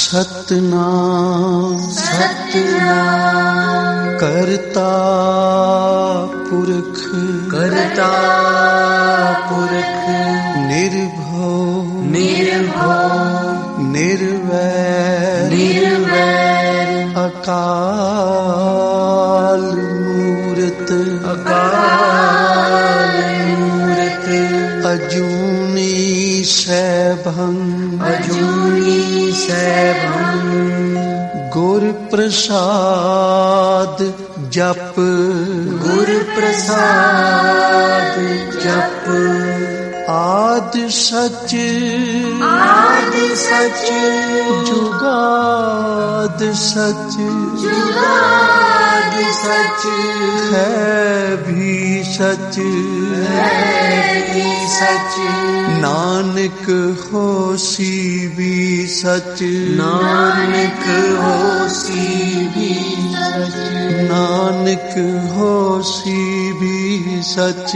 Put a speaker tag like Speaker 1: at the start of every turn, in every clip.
Speaker 1: सतनाम सतनाम करता पुरख निर्भव निर्वैर अकाल मूरत अजूनी सैभं गुर प्रसाद जप आद सच जुगाद सच है भी सच नानक होसी भी सच नानक होसी भी सच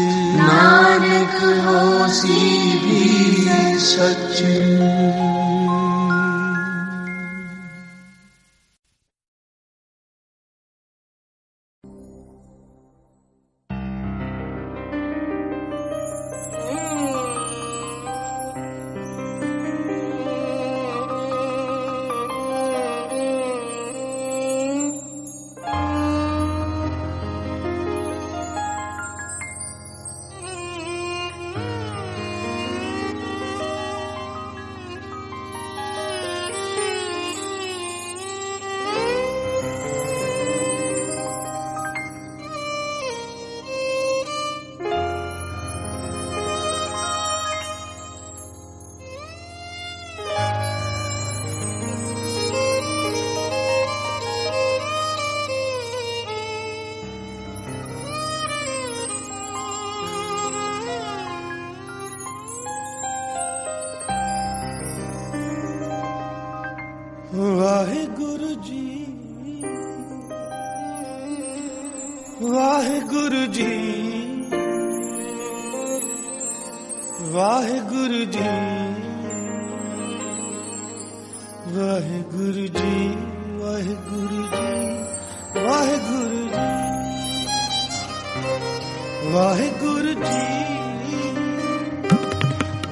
Speaker 2: वाहिगुरु जी वाहिगुरु जी वाहिगुरु जी वाहिगुरु जी वाहिगुरु जी वाहिगुरु जी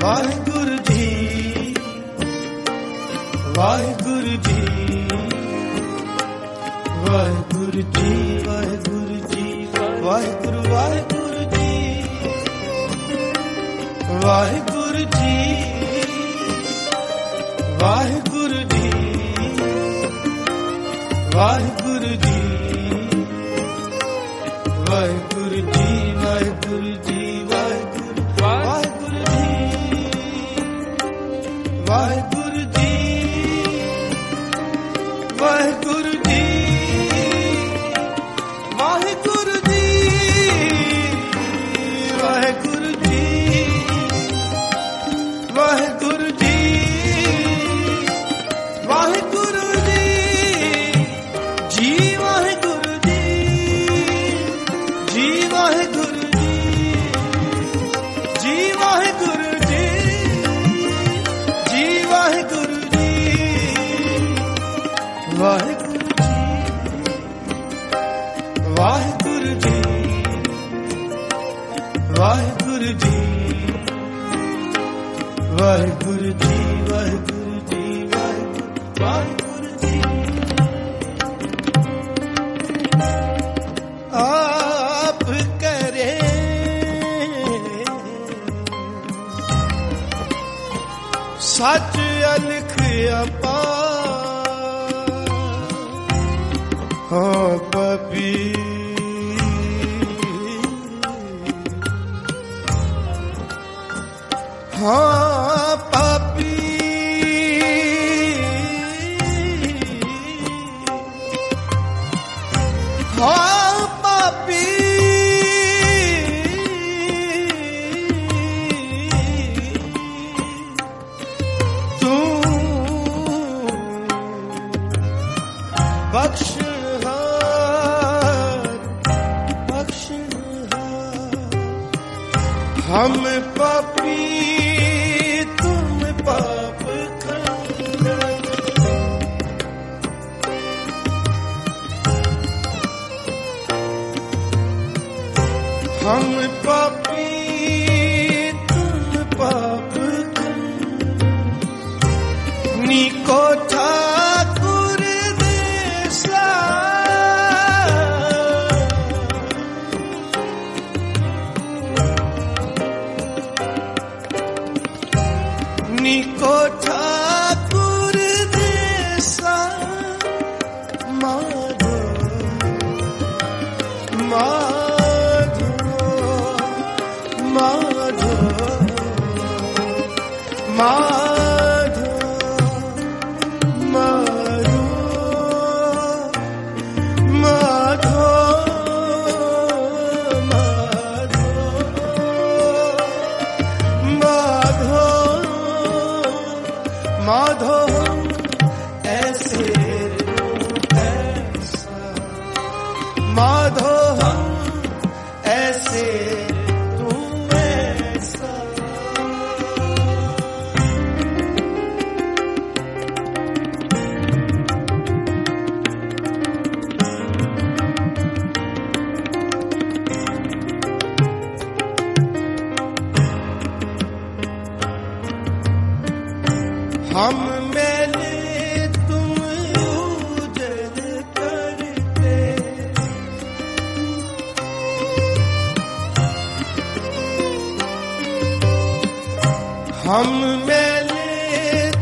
Speaker 2: वाहिगुरु जी वाहिगुरु जी वाहिगुरु जी वाहिगुरु जी वाहिगुरु जी वाहिगुरु वाहिगुरु जी वाहिगुरु जी वाहिगुरु जी वाहिगुरु जी वाहिगुरु जी वाहिगुरु जी वाहिगुरु वाहिगुरु जी वाहिगुरु जी वाहिगुरु जी वाहिगुरु जी वाहिगुरु जी वाहिगुरु जी जी वाहिगुरु जी जी वाहिगुरु जी जी वाहिगुरु जी जी वाहिगुरु जी वाहिगुरु जी वाहिगुरु जी वाहिगुरु जी वाहिगुरु जी वाहिगुरु जी आप करे सच अलख अपार हाँ पपी हाँ पापी हाँ पापी तू बख्शहार हम पापी तुम पाप खंडन, हम पापी तुम पाप खंडन, नीको ठाकुर देसा नीको ठाकुर देसा माधो माधो माधो माधो माधो माधो माधो माधो ऐसे ऐसा माधो हम ऐसे तुम ऐसा। हम मैंने तुम उजल करते, हम मैंने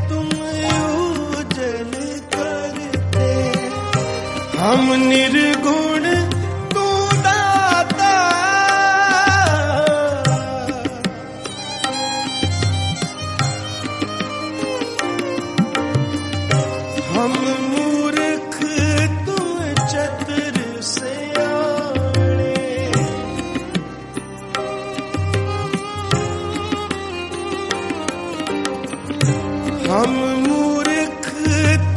Speaker 2: तुम उजल करते, हम निर्गुण तू दाता, हम मूर्ख तुम चतुर सियाणे, हम मूर्ख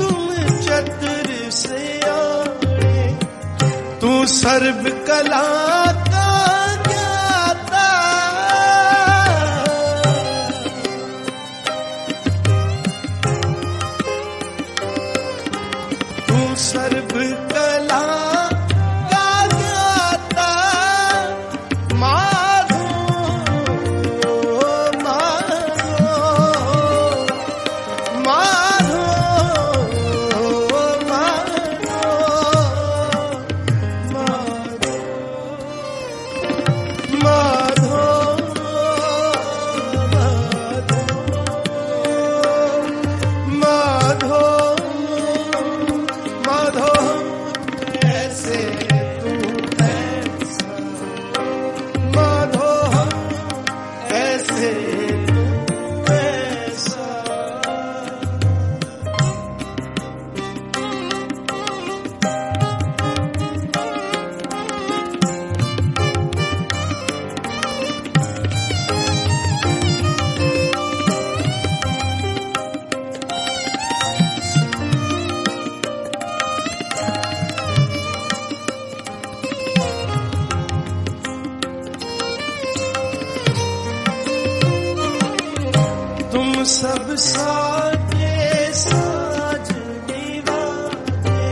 Speaker 2: तुम चतुर सियाणे, तू सर्व कला का ज्ञाता, सर्व कला का ज्ञाता, माधो माधो माधो माधो माधो माधो माधो ऐसे तू ऐसा, माधो ऐसे तू ऐसा। तुम सब साजे साज निवाजे,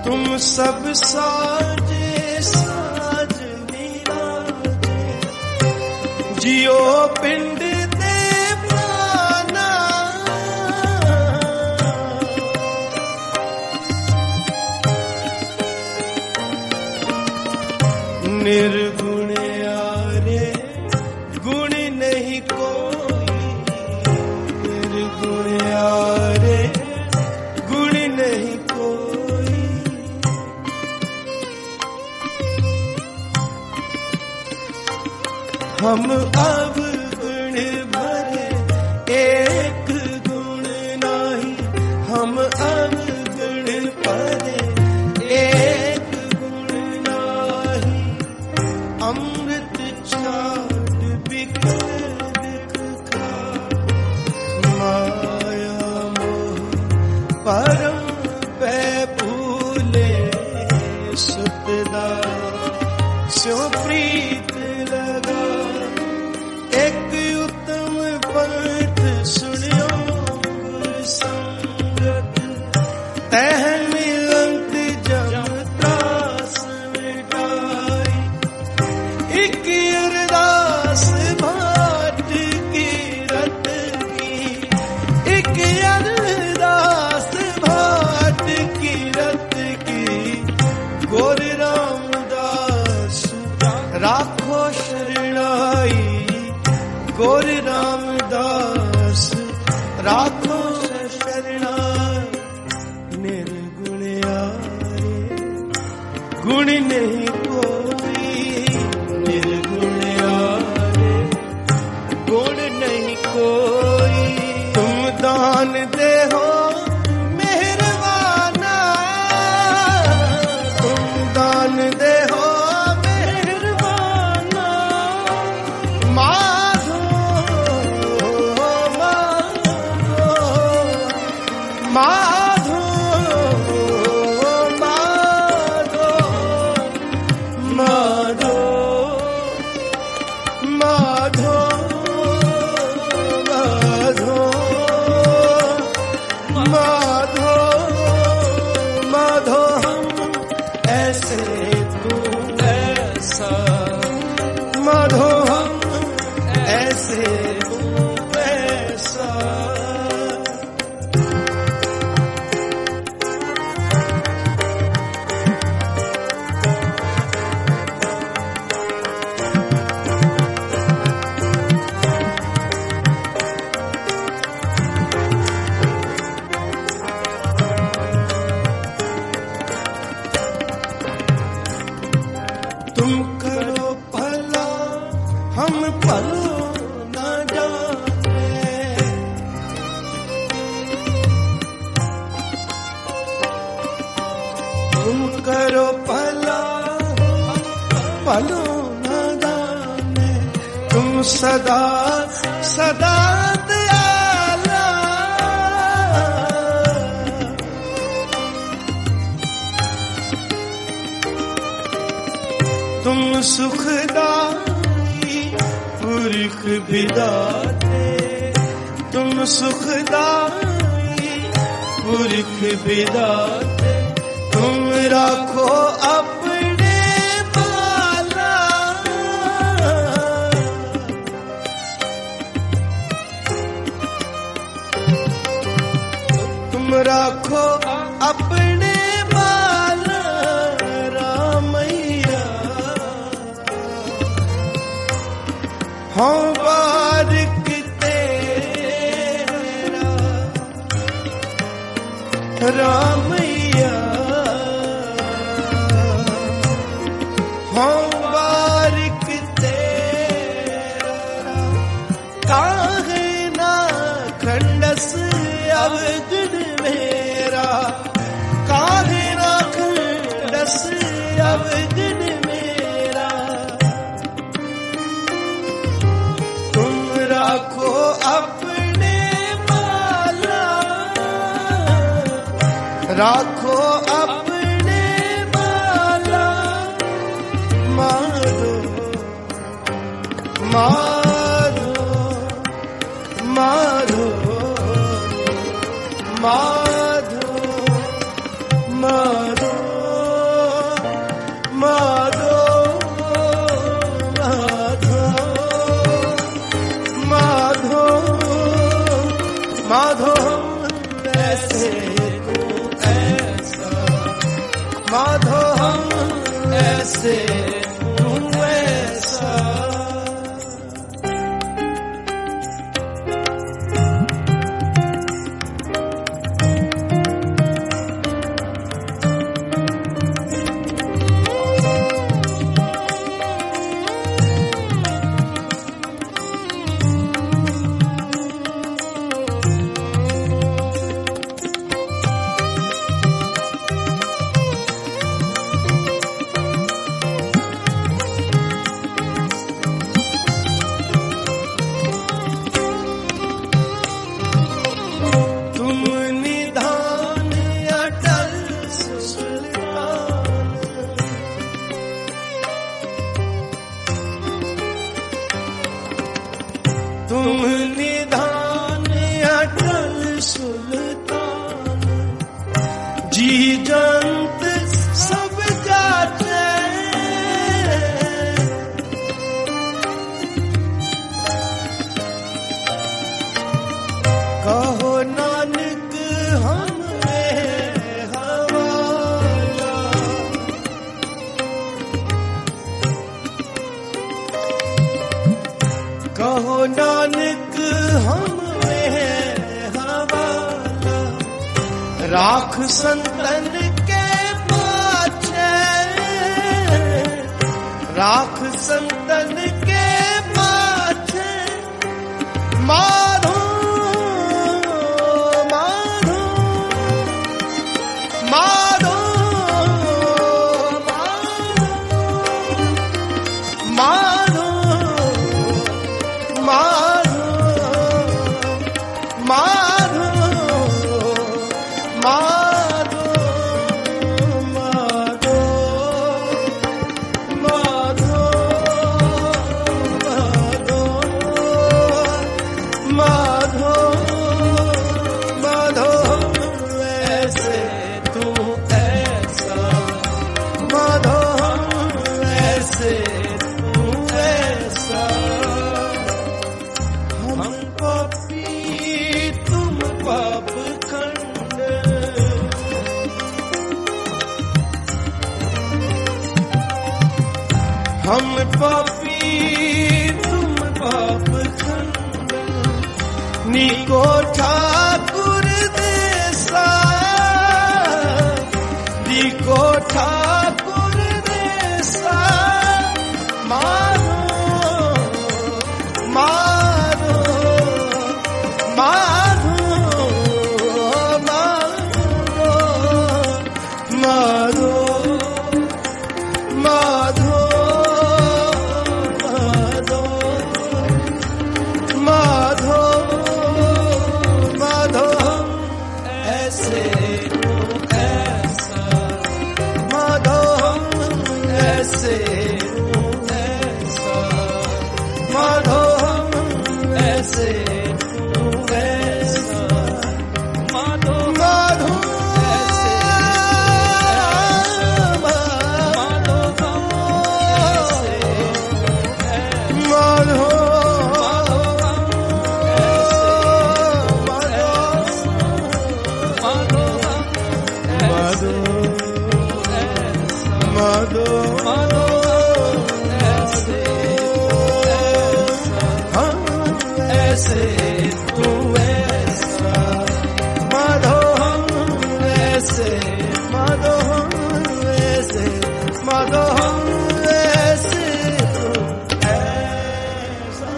Speaker 2: तुम सब साजे साज निवाजे, जियो पिंड दे प्राणा, निर्गुण यारे गुण नहीं कोई, निर्गुण यारे गुण नहीं कोई, हम अवगुण भरे एक गुण नहीं, हम अवगुण भरे एक गुण नहीं, अमृत छाड़ बिखर दिखा, माया मोह परम पे भूले गोर रामदास राखो शरणा निर्गुण यारे गुण नहीं कोई निर्गुण यारे गुण नहीं कोई तुम दान दे हो मेहरबाना तुम दान दे हो मेहरबाना माधो माधो माधो माधो माधो माधो माधो माधो हम ऐसे तू ऐसा माधो हम ऐसे तू ऐसा तुम करो भला हम भलो न जाने तुम करो भला हम भलो न जाने तुम सदा सदा दयाला तुम सुखदाई पुरख विदाते तुम सुखदाई पुरख विदाते तुम राखो अपने बाला तुम राखो अपने बाला रामैया हाँ बारिक तेरा रामैया हाँ बारिक तेरा काहे ना खंडस अवगुण मेरा काहे ना खंडस अवगुण मेरा तुम राखो अपने बाला राखो अपने बाला माधो माधो माधो माधो माधो माधो माधो माधो हम ऐसे तू ऐसा माधो हम ऐसे तू ऐसा तुम निधान अटल सुल्तान जी जंत सब जाते कहो नानक हमें हवाला कहो नानक हम में हवाला, राख संतन के पाछे, राख संतन के पाछे, माधो माधो माधो माधो माधो माधो माधो माधो माधो माधो माधो ऐसे तू ऐसा, माधो ऐसे तू ऐसा, हम पापी तुम पाप खंड, हम पापी तुम पाप खंड, नीको ठाकुर देसा, नीको ठाकुर देसा, मारो मारो मारो मारो मारो माधो माधो ऐसे तू ऐसा, माधो ऐसे तू ऐसा, माधो ऐसे तू ऐसा, माधो माधो ऐसे माधो ऐसे माधो माधो माधो ऐसे ऐसे तू ऐसा, माधो ऐसे माधो ऐसे माधो ऐसे तू ऐसा।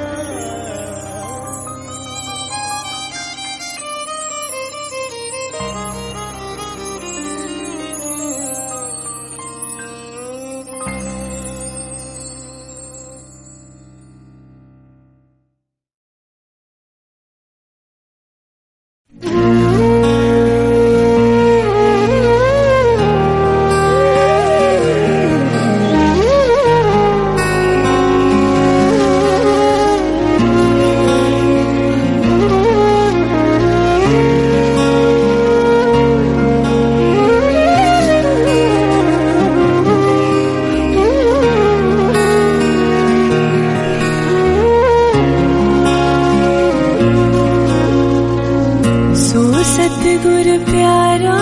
Speaker 3: सतगुर प्यारा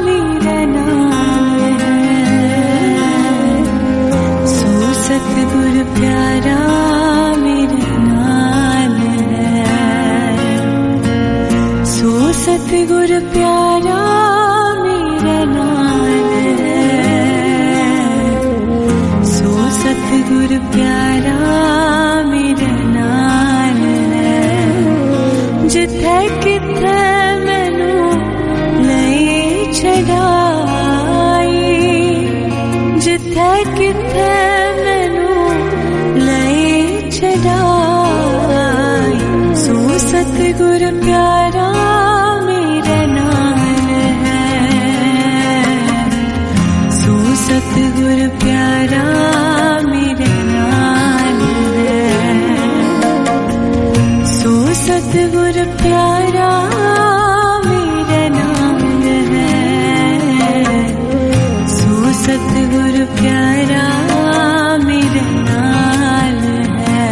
Speaker 3: मेरा नाम है, सो सतगुर प्यारा मेरा नाम है, सो सतगुर प्यारा मेरा नाम है, सो सतगुर प्यारा मेरा नाम है, जिथे किथे जिथे किथे मैनू लई छड़ाई, सो सतगुर प्यारा मेरा नाम है, सो सतगुर प्यारा मेरा नाम है, सो सतगुर प्यारा सतगुर प्यारा मेरा नाल है।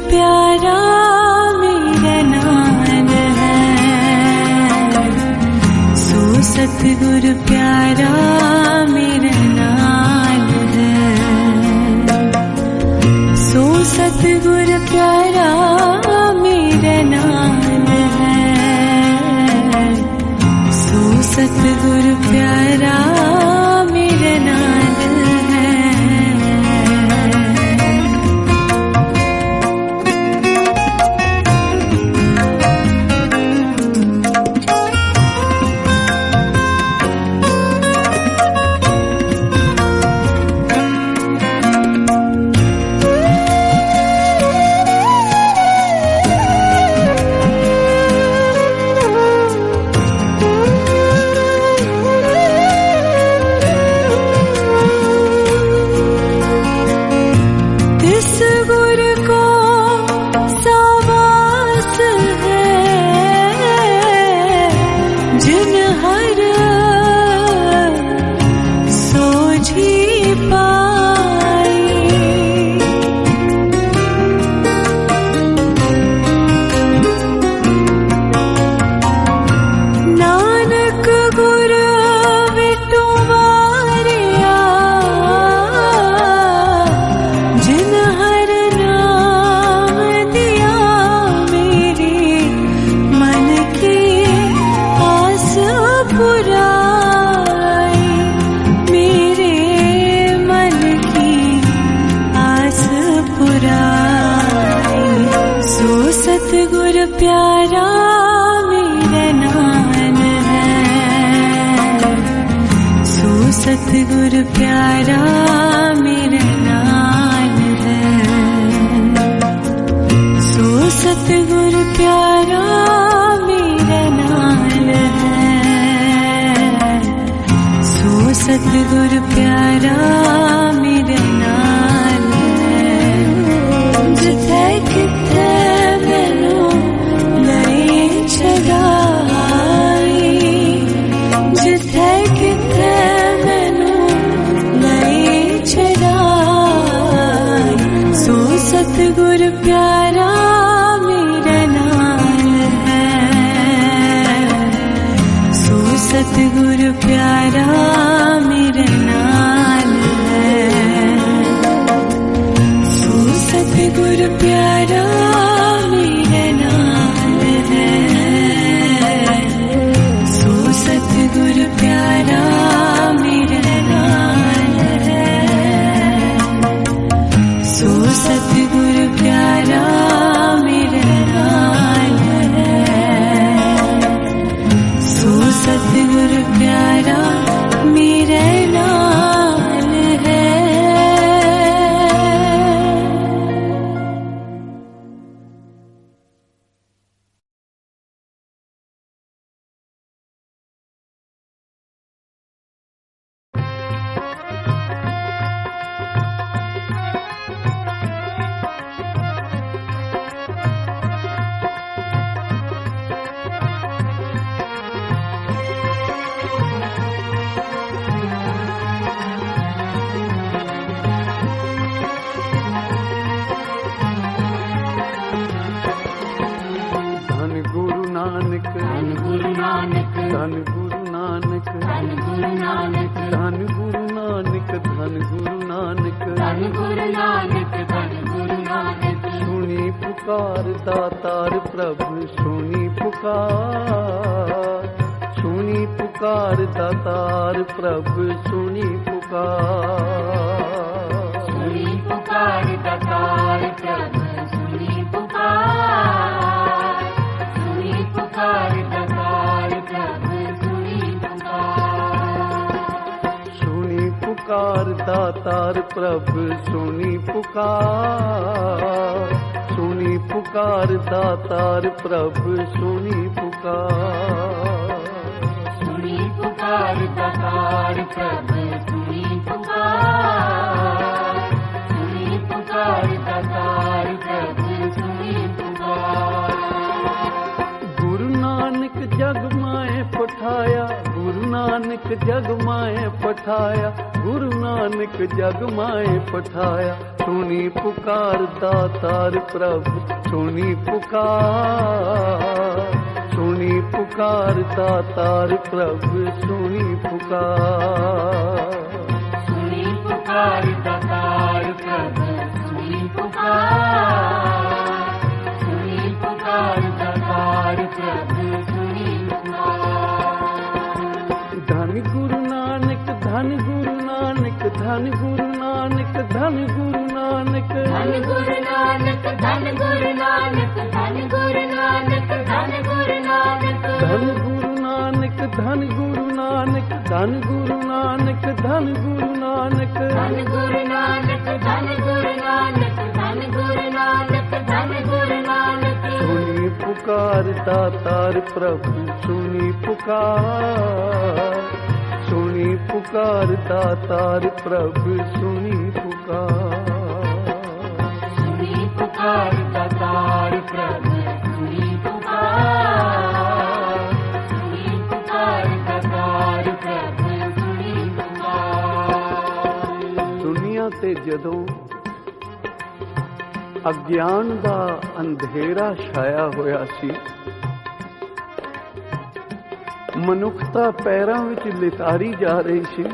Speaker 3: प्यारा मेरे नाल है, सो सतगुर प्यारा मेरे नाल है, सो सतगुर प्यारा मेरे नाल है, सो सतगुर प्यारा मेरे नाल है। प्यारा मेरे नाल है, सो सतगुर प्यारा मेरे नाल है, सो सतगुर प्यारा मेरे नाल है, सो सतगुर प्यारा मेरे नाल है। जिथे किथे मैनू छड़ाई, जिथे किथे मैनू नहीं छड़ाई, सो सतगुर प्यारा मेरे नाल है, सो सतगुर प्यारा मेरे नाल है, सो सतगुर प्यारा मेरे नाल है, सो सतगुर प्यारा मेरे नाल है, सो सतगुर प्यारा मेरे नाल है, सो सतगुर प्यारा मेरे नाल है।
Speaker 1: दातार प्रभु सुनी पुकार, सुनी पुकार दातार प्रभु सुनी पुकार,
Speaker 4: सुनी पुकार दातार प्रभु सुनी पुकार, सुनी पुकार दातार प्रभु सुनी पुकार।
Speaker 1: गुरु नानक जग माए पठाया, गुरु नानक नानक जग माए पठाया, गुरु नानक जग माए पठाया। सुनी पुकार दातार प्रभु सुनी पुकार, सुनी पुकार दातार प्रभु सुनी पुकार।
Speaker 4: सुनी पुकार दातार प्रभु सुनी पुकार, सुनी पुकार दातार प्रभु सुनी पुकार।
Speaker 1: धन गुरु नानक धन गुरु नानक धन गुरु नानक धन गुरु नानक
Speaker 4: धन गुरु नानक धन गुरु नानक धन गुरु नानक धन गुरु नानक
Speaker 1: धन गुरु नानक धन गुरु नानक धन गुरु नानक धन गुरु नानक
Speaker 4: धन गुरु नानक धन गुरु नानक धन गुरु नानक धन गुरु नानक।
Speaker 1: सुनी पुकार दातार प्रभु सुनी पुकार, सुनी पुकार दातार प्रभु सुनी पुकार।
Speaker 4: सुनी पुकार दातार प्रभु सुनी पुकार, सुनी पुकार दातार प्रभु सुनी पुकार।
Speaker 1: दुनिया ते जदों अज्ञान दा अंधेरा छाया होया सी, मनुखता पैरां विच लितारी जा रही सी।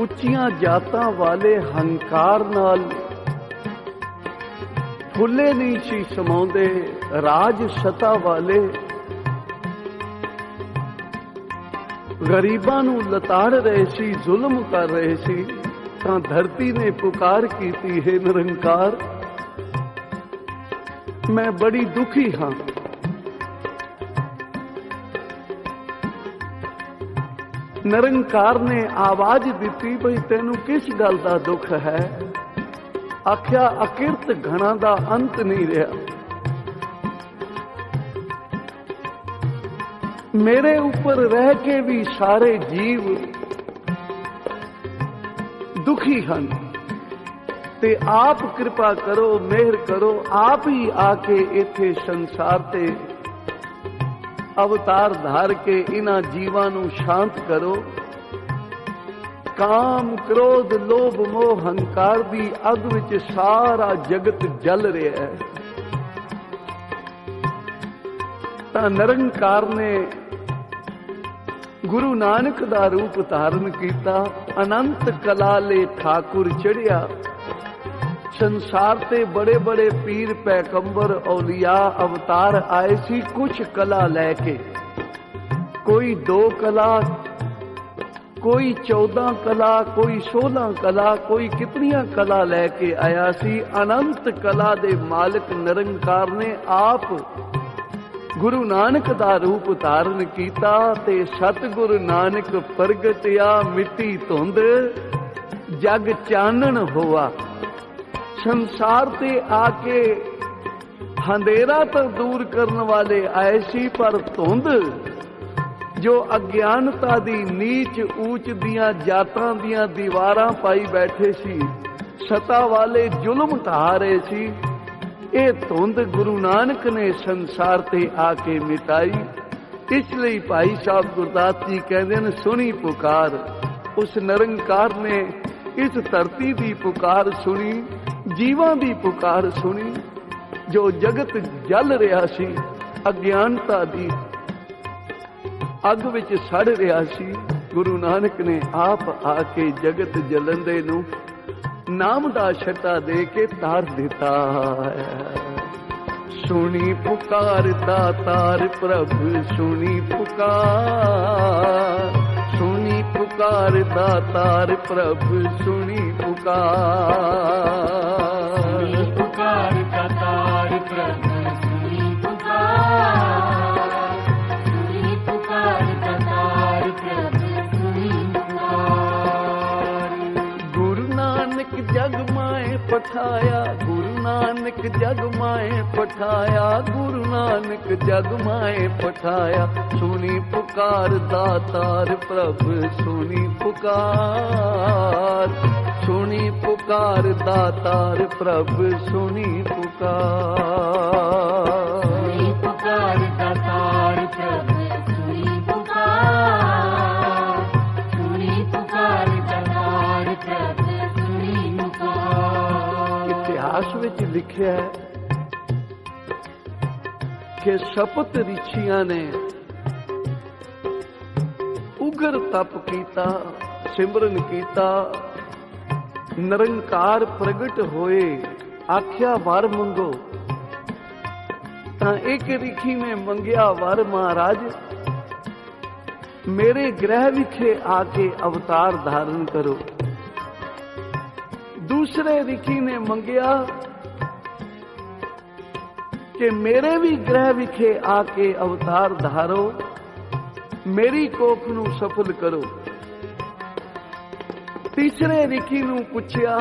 Speaker 1: ਉੱਚੀਆਂ ਜਾਤਾਂ ਵਾਲੇ ਹੰਕਾਰ ਨਾਲ ਫੁੱਲੇ ਨਹੀਂ ਸੀ ਸਮਾਉਂਦੇ, ਰਾਜ ਸਤਾ ਵਾਲੇ ਗਰੀਬਾਂ ਨੂੰ ਲਤਾੜ ਰਹੇ ਸੀ, ਜ਼ੁਲਮ ਕਰ ਰਹੇ ਸੀ। ਤਾਂ ਧਰਤੀ ਨੇ ਪੁਕਾਰ ਕੀਤੀ, ਹੈ ਨਿਰੰਕਾਰ ਮੈਂ ਬੜੀ ਦੁਖੀ ਹਾਂ। ਨਿਰੰਕਾਰ ਨੇ ਆਵਾਜ਼ ਦਿੱਤੀ, ਬਈ ਤੈਨੂੰ ਕਿਸ ਗੱਲ ਦਾ ਦੁੱਖ ਹੈ? ਆਖਿਆ ਅਕਿਰਤ ਘਣਾ ਦਾ ਅੰਤ ਨਹੀਂ ਰਿਹਾ। ਮੇਰੇ ਉੱਪਰ ਰਹਿ ਕੇ ਵੀ ਸਾਰੇ ਜੀਵ ਦੁਖੀ ਹਨ, ਤੇ ਆਪ ਕਿਰਪਾ ਕਰੋ, ਮਿਹਰ ਕਰੋ, ਆਪ ਹੀ ਆ ਕੇ ਇੱਥੇ ਸੰਸਾਰ ਤੇ ਅਵਤਾਰ ਧਾਰ ਕੇ ਇਹਨਾਂ ਜੀਵਾਂ ਨੂੰ ਸ਼ਾਂਤ ਕਰੋ। ਕਾਮ ਕ੍ਰੋਧ ਲੋਭ ਮੋਹ ਹੰਕਾਰ ਦੀ ਅੱਗ ਵਿੱਚ ਸਾਰਾ ਜਗਤ ਜਲ ਰਿਹਾ ਹੈ। ਤਾਂ ਨਿਰੰਕਾਰ ਨੇ ਗੁਰੂ ਨਾਨਕ ਦਾ ਰੂਪ ਧਾਰਨ ਕੀਤਾ, ਅਨੰਤ ਕਲਾ ਲੈ ਠਾਕੁਰ ਚੜਿਆ। संसार ते बड़े बड़े पीर पैगंबर औलिया अवतार आए सी कुछ कला लैके, कोई 2 कला, कोई 14 कला, कोई 16 कला, कोई कितनियां कला लैके आया सी। अनंत कला दे मालिक निरंकार ने आप गुरु नानक दा रूप धारण कीता, ते सतगुरु नानक प्रगटिया मिट्टी धुंध जग चानन होआ। संसार ते आके अंधेरा तो दूर करने वाले आए सी, पर धुंध जो अज्ञानता दी नीच ऊंच दियां जातां दियां दीवारां पाई बैठे सी, सता वाले जुल्म ढा रहे सी, ये धुंध गुरु नानक ने संसार ते आके मिटाई। इसलिए भाई साहब गुरदास जी कहते हैं, सुनी पुकार। उस निरंकार ने इस धरती दी पुकार सुनी, जीवां दी पुकार सुनी। जो जगत जल रहा सी, अज्ञानता दी अग विच सड़ रहा सी, गुरु नानक ने आप आके जगत जलंदे नू नाम दा छटा दे के तार दिता। सुनी पुकार दातार प्रभु सुनी पुकार, सुनी पुकार दातार प्रभु सुनी पुकार।
Speaker 4: सुनी पुकार दातार प्रभु सुनी पुकार, सुनी पुकार दातार प्रभु सुनी पुकार।
Speaker 1: गुरु नानक जग माए पठाया, गुरु नानक जग माए पठाया, गुरु नानक जग माए पठाया। सुनी पुकार दातार प्रभु सुनी पुकार, सुनी पुकार दातार प्रभु सुनी पुकार।
Speaker 4: सुनी पुकार दातार प्रभु सुनी
Speaker 1: ਇਤਿਹਾਸ ਵਿੱਚ ਲਿਖਿਆ ਹੈ ਕਿ ਸਪਤ ਰਿਸ਼ੀਆਂ ਨੇ ਉਗਰ ਤਪ ਕੀਤਾ, ਸਿਮਰਨ ਕੀਤਾ, ਨਿਰੰਕਾਰ ਪ੍ਰਗਟ ਹੋਏ, ਆਖਿਆ ਵਰ ਮੰਗੋ। ਤਾਂ ਇੱਕ ਰਿਖੀ ਨੇ ਮੰਗਿਆ ਵਰ, ਮਹਾਰਾਜ ਮੇਰੇ ਗ੍ਰਹਿ ਵਿਖੇ ਆ ਕੇ ਅਵਤਾਰ ਧਾਰਨ ਕਰੋ। दूसरे ऋषि ने मंगिया कि मेरे भी ग्रह विखे आके अवतार धारो, मेरी कोख नू सफल करो। तीसरे ऋषि नू पुछया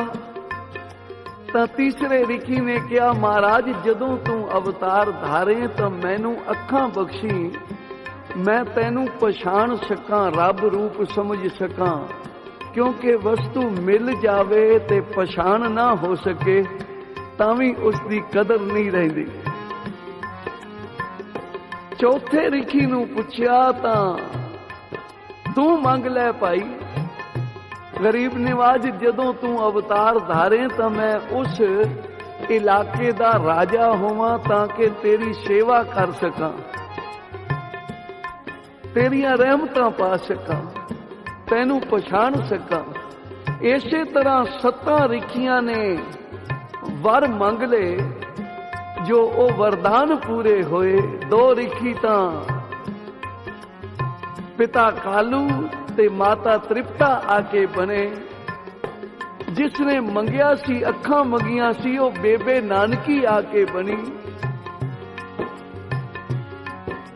Speaker 1: तां तीसरे ऋषि ने कहा, महाराज जदों तू अवतार धारे तां मैनू अखां बख्शी, मैं तैनू पछाण सकां, रब रूप समझ सकां। क्योंकि वस्तु मिल जावे ते पछाण ना हो सके तां भी उसकी कदर नहीं रहिंदी। चौथे ऋषि नू पुछया तां तू मंग लै भाई, गरीब निवाज जदों तू अवतार धारे तां मैं उस इलाके दा राजा होवां ताकि तेरी सेवा कर सकां, तेरियां रहमतां पा सकां, तैनू पछाण सकां। इसे तरह 7 रिखियां ने वर मंग ले, जो ओ वरदान पूरे होए। 2 रिखी तां पिता कालू ते माता तृप्ता आके बने। जिसने मंगिया सी, अखां मंगिया सी, ओ बेबे नानकी आके बनी।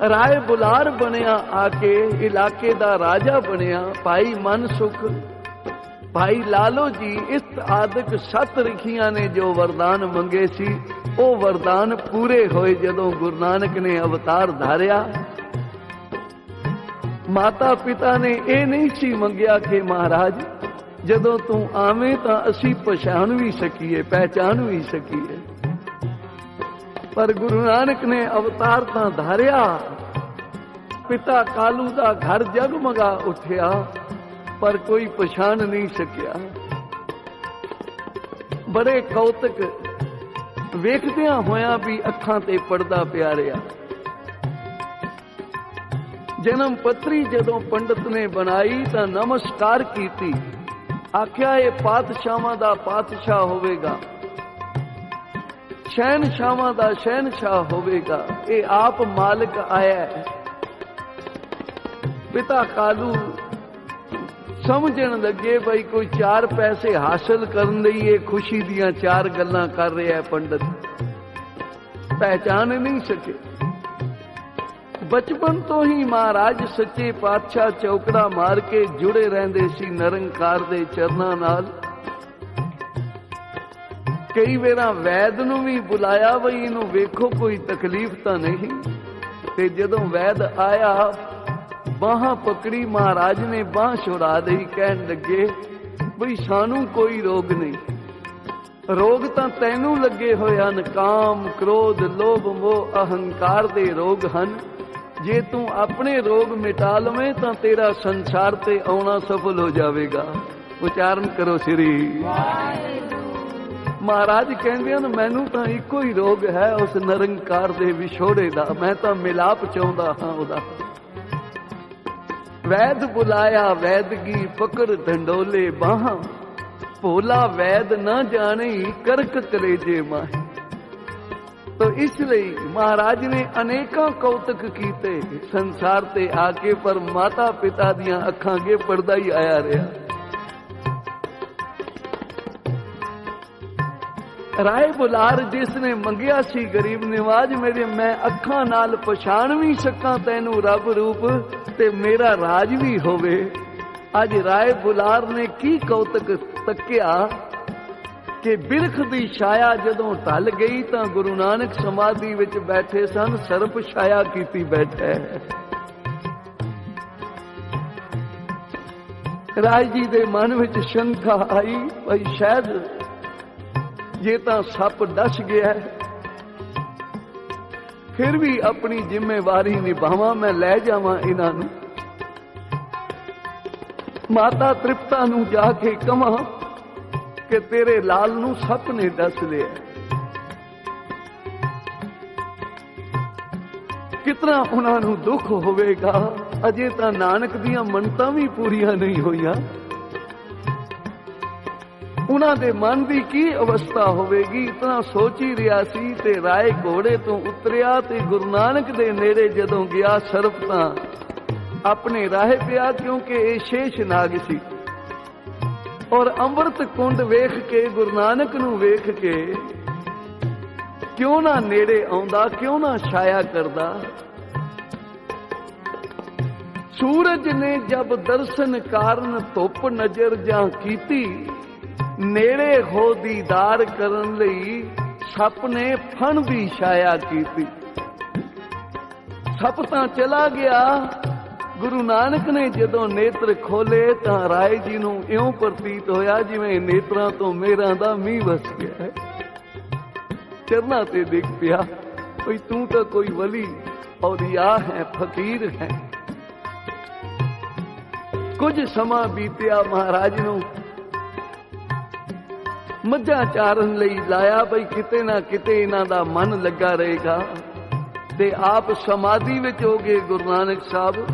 Speaker 1: राय बुलार बनया, आके इलाके दा राजा बनया। भाई मन सुख, भाई लालो जी, इस आदक 7 रिखियां ने जो वरदान मंगे सी, ओ वरदान पूरे होए जदों गुरु नानक ने अवतार धारिया। माता पिता ने ये नहीं सी मंगिया कि महाराज जदों तू आवे तां असी पछाण भी सकीए, पहचान भी सकीए। पर गुरु नानक ने अवतार तां धारिया। पिता कालू दा घर जगमगा उठिया, पर कोई पछाण नहीं सकिया। बड़े कौतक वेखदियां होया भी अखां ते पर्दा पिया रिहा। जन्म पत्री जदों पंडित ने बनाई तां नमस्कार कीती, आख्या ये पातशाहां दा पातशाह होवेगा, शहनशाहां दा शहनशाह होवेगा, ये आप मालिक आया है। पिता कालू समझण लगे भाई कोई 4 पैसे हासिल करन लई ये खुशी दियां 4 गल्लां कर रहा है पंडित, पहचान नहीं सके। बचपन तो ही महाराज सच्चे पातशाह चौकड़ा मार के जुड़े रहंदे सी निरंकार दे चरनां नाल। कई वेरा वैद नूं भी बुलाया, बई इनू वेखो कोई तकलीफ तां नहीं। ते जदों वैद आया, बाहां पकड़ी, महाराज ने बांह छुड़ा दी, कहन लगे बई सानू कोई रोग नहीं, रोग तां तैनू लगे होए हन। काम क्रोध लोभ मोह अहंकार दे रोग हन। जे तू अपने रोग मिटा लवें तां तेरा संसार ते आउणा सफल हो जावेगा। उच्चारण करो श्री महाराज कहंदे हन, मैनू तां इक्को ही रोग है उस निरंकार दे विछोड़े दा, मैं तां मिलाप चाहुंदा हां ओदा। वैद बुलाया, वैदगी पकड़ ढंडोले बाहां, भोला वैद न जाने करक कलेजे माहे। तो इसलिए महाराज ने अनेका कौतक कीते संसार ते आके, पर माता पिता दियां अखां अगे पर्दा ही आया रहा। राय बुलार जिसने मंगिया सी गरीब निवाज मेरे, मैं अखां नाल पछाण भी सकां तैनू रब रूप, ते मेरा राज भी होवे। अज राय बुलार ने की कौतक तकिया कि बिरख दी छाया जदों ढल गई तां गुरु नानक समाधि विच बैठे सन, सर्प छाया कीती बैठे। राय जी दे मन विच शंका आई, भाई शायद जे तां सप डस गया है, फिर भी अपनी जिम्मेवारी निभावां, मैं लै जावां इन्हां नूं। माता तृप्ता नूं जाके कहां ਕਿ ਤੇਰੇ ਲਾਲ ਨੂੰ ਸੱਪ ਨੇ ਦੱਸ ਲਿਆ। ਕਿਤਨਾ ਉਹਨਾਂ ਨੂੰ ਦੁੱਖ ਹੋਵੇਗਾ। ਅਜੇ ਤਾਂ ਨਾਨਕ ਦੀਆਂ ਮੰਨਤਾਂ ਵੀ ਪੂਰੀਆਂ ਨਹੀਂ ਹੋਈਆਂ। ਉਹਨਾਂ ਦੇ ਮਨ ਦੀ ਕੀ ਅਵਸਥਾ ਹੋਵੇਗੀ। ਇਤਨਾ ਸੋਚ ਹੀ ਰਿਹਾ ਸੀ ਤੇ ਰਾਏ ਘੋੜੇ ਤੋਂ ਉਤਰਿਆ ਤੇ ਗੁਰੂ ਨਾਨਕ ਦੇ ਨੇੜੇ ਜਦੋਂ ਗਿਆ, ਸਰਪ ਤਾਂ ਆਪਣੇ ਰਾਹੇ ਪਿਆ, ਕਿਉਂਕਿ ਇਹ ਸ਼ੇਸ਼ ਨਾਗ ਸੀ। ਔਰ ਅੰਮ੍ਰਿਤ ਕੁੰਡ ਵੇਖ ਕੇ, ਗੁਰੂ ਨਾਨਕ ਨੂੰ ਵੇਖ ਕੇ ਕਿਉਂ ਨਾ ਨੇੜੇ ਆਉਂਦਾ, ਕਿਉਂ ਨਾ ਛਾਇਆ ਕਰਦਾ। ਸੂਰਜ ਨੇ ਜਬ ਦਰਸ਼ਨ ਕਾਰਨ ਧੁੱਪ ਨਜ਼ਰ ਜਾਂ ਕੀਤੀ, ਨੇੜੇ ਹੋ ਦੀਦਾਰ ਕਰਨ ਲਈ ਸੱਪ ਨੇ ਫਣ ਦੀ ਛਾਇਆ ਕੀਤੀ। ਸੱਪ ਤਾਂ ਚਲਾ ਗਿਆ। ਗੁਰੂ ਨਾਨਕ ਨੇ ਜਦੋਂ ਨੇਤਰ ਖੋਲੇ ਤਾਂ ਰਾਏ ਜੀ ਨੂੰ ਇਉਂ ਪ੍ਰਤੀਤ ਹੋਇਆ ਜਿਵੇਂ ਨੇਤਰਾਂ ਤੋਂ ਮੇਰਾਂ ਦਾ ਮੀਂਹ ਵਸ ਗਿਆ ਹੈ। ਚਰਨਾਂ ਤੇ ਡਿੱਗ ਪਿਆ, ਕੋਈ ਤੂੰ ਤਾਂ ਕੋਈ ਵਲੀ ਔਲੀਆ ਹੈ, ਫਕੀਰ ਹੈ। ਕੁਝ ਸਮਾਂ ਬੀਤਿਆ, ਮਹਾਰਾਜ ਨੂੰ ਮੱਝਾਂ ਚਾਰਨ ਲਈ ਲਾਇਆ, ਬਈ ਕਿਤੇ ਨਾ ਕਿਤੇ ਇਹਨਾਂ ਦਾ ਮਨ ਲੱਗਾ ਰਹੇਗਾ। ਤੇ ਆਪ ਸਮਾਧੀ ਵਿੱਚ ਹੋ ਗਏ ਗੁਰੂ ਨਾਨਕ ਸਾਹਿਬ,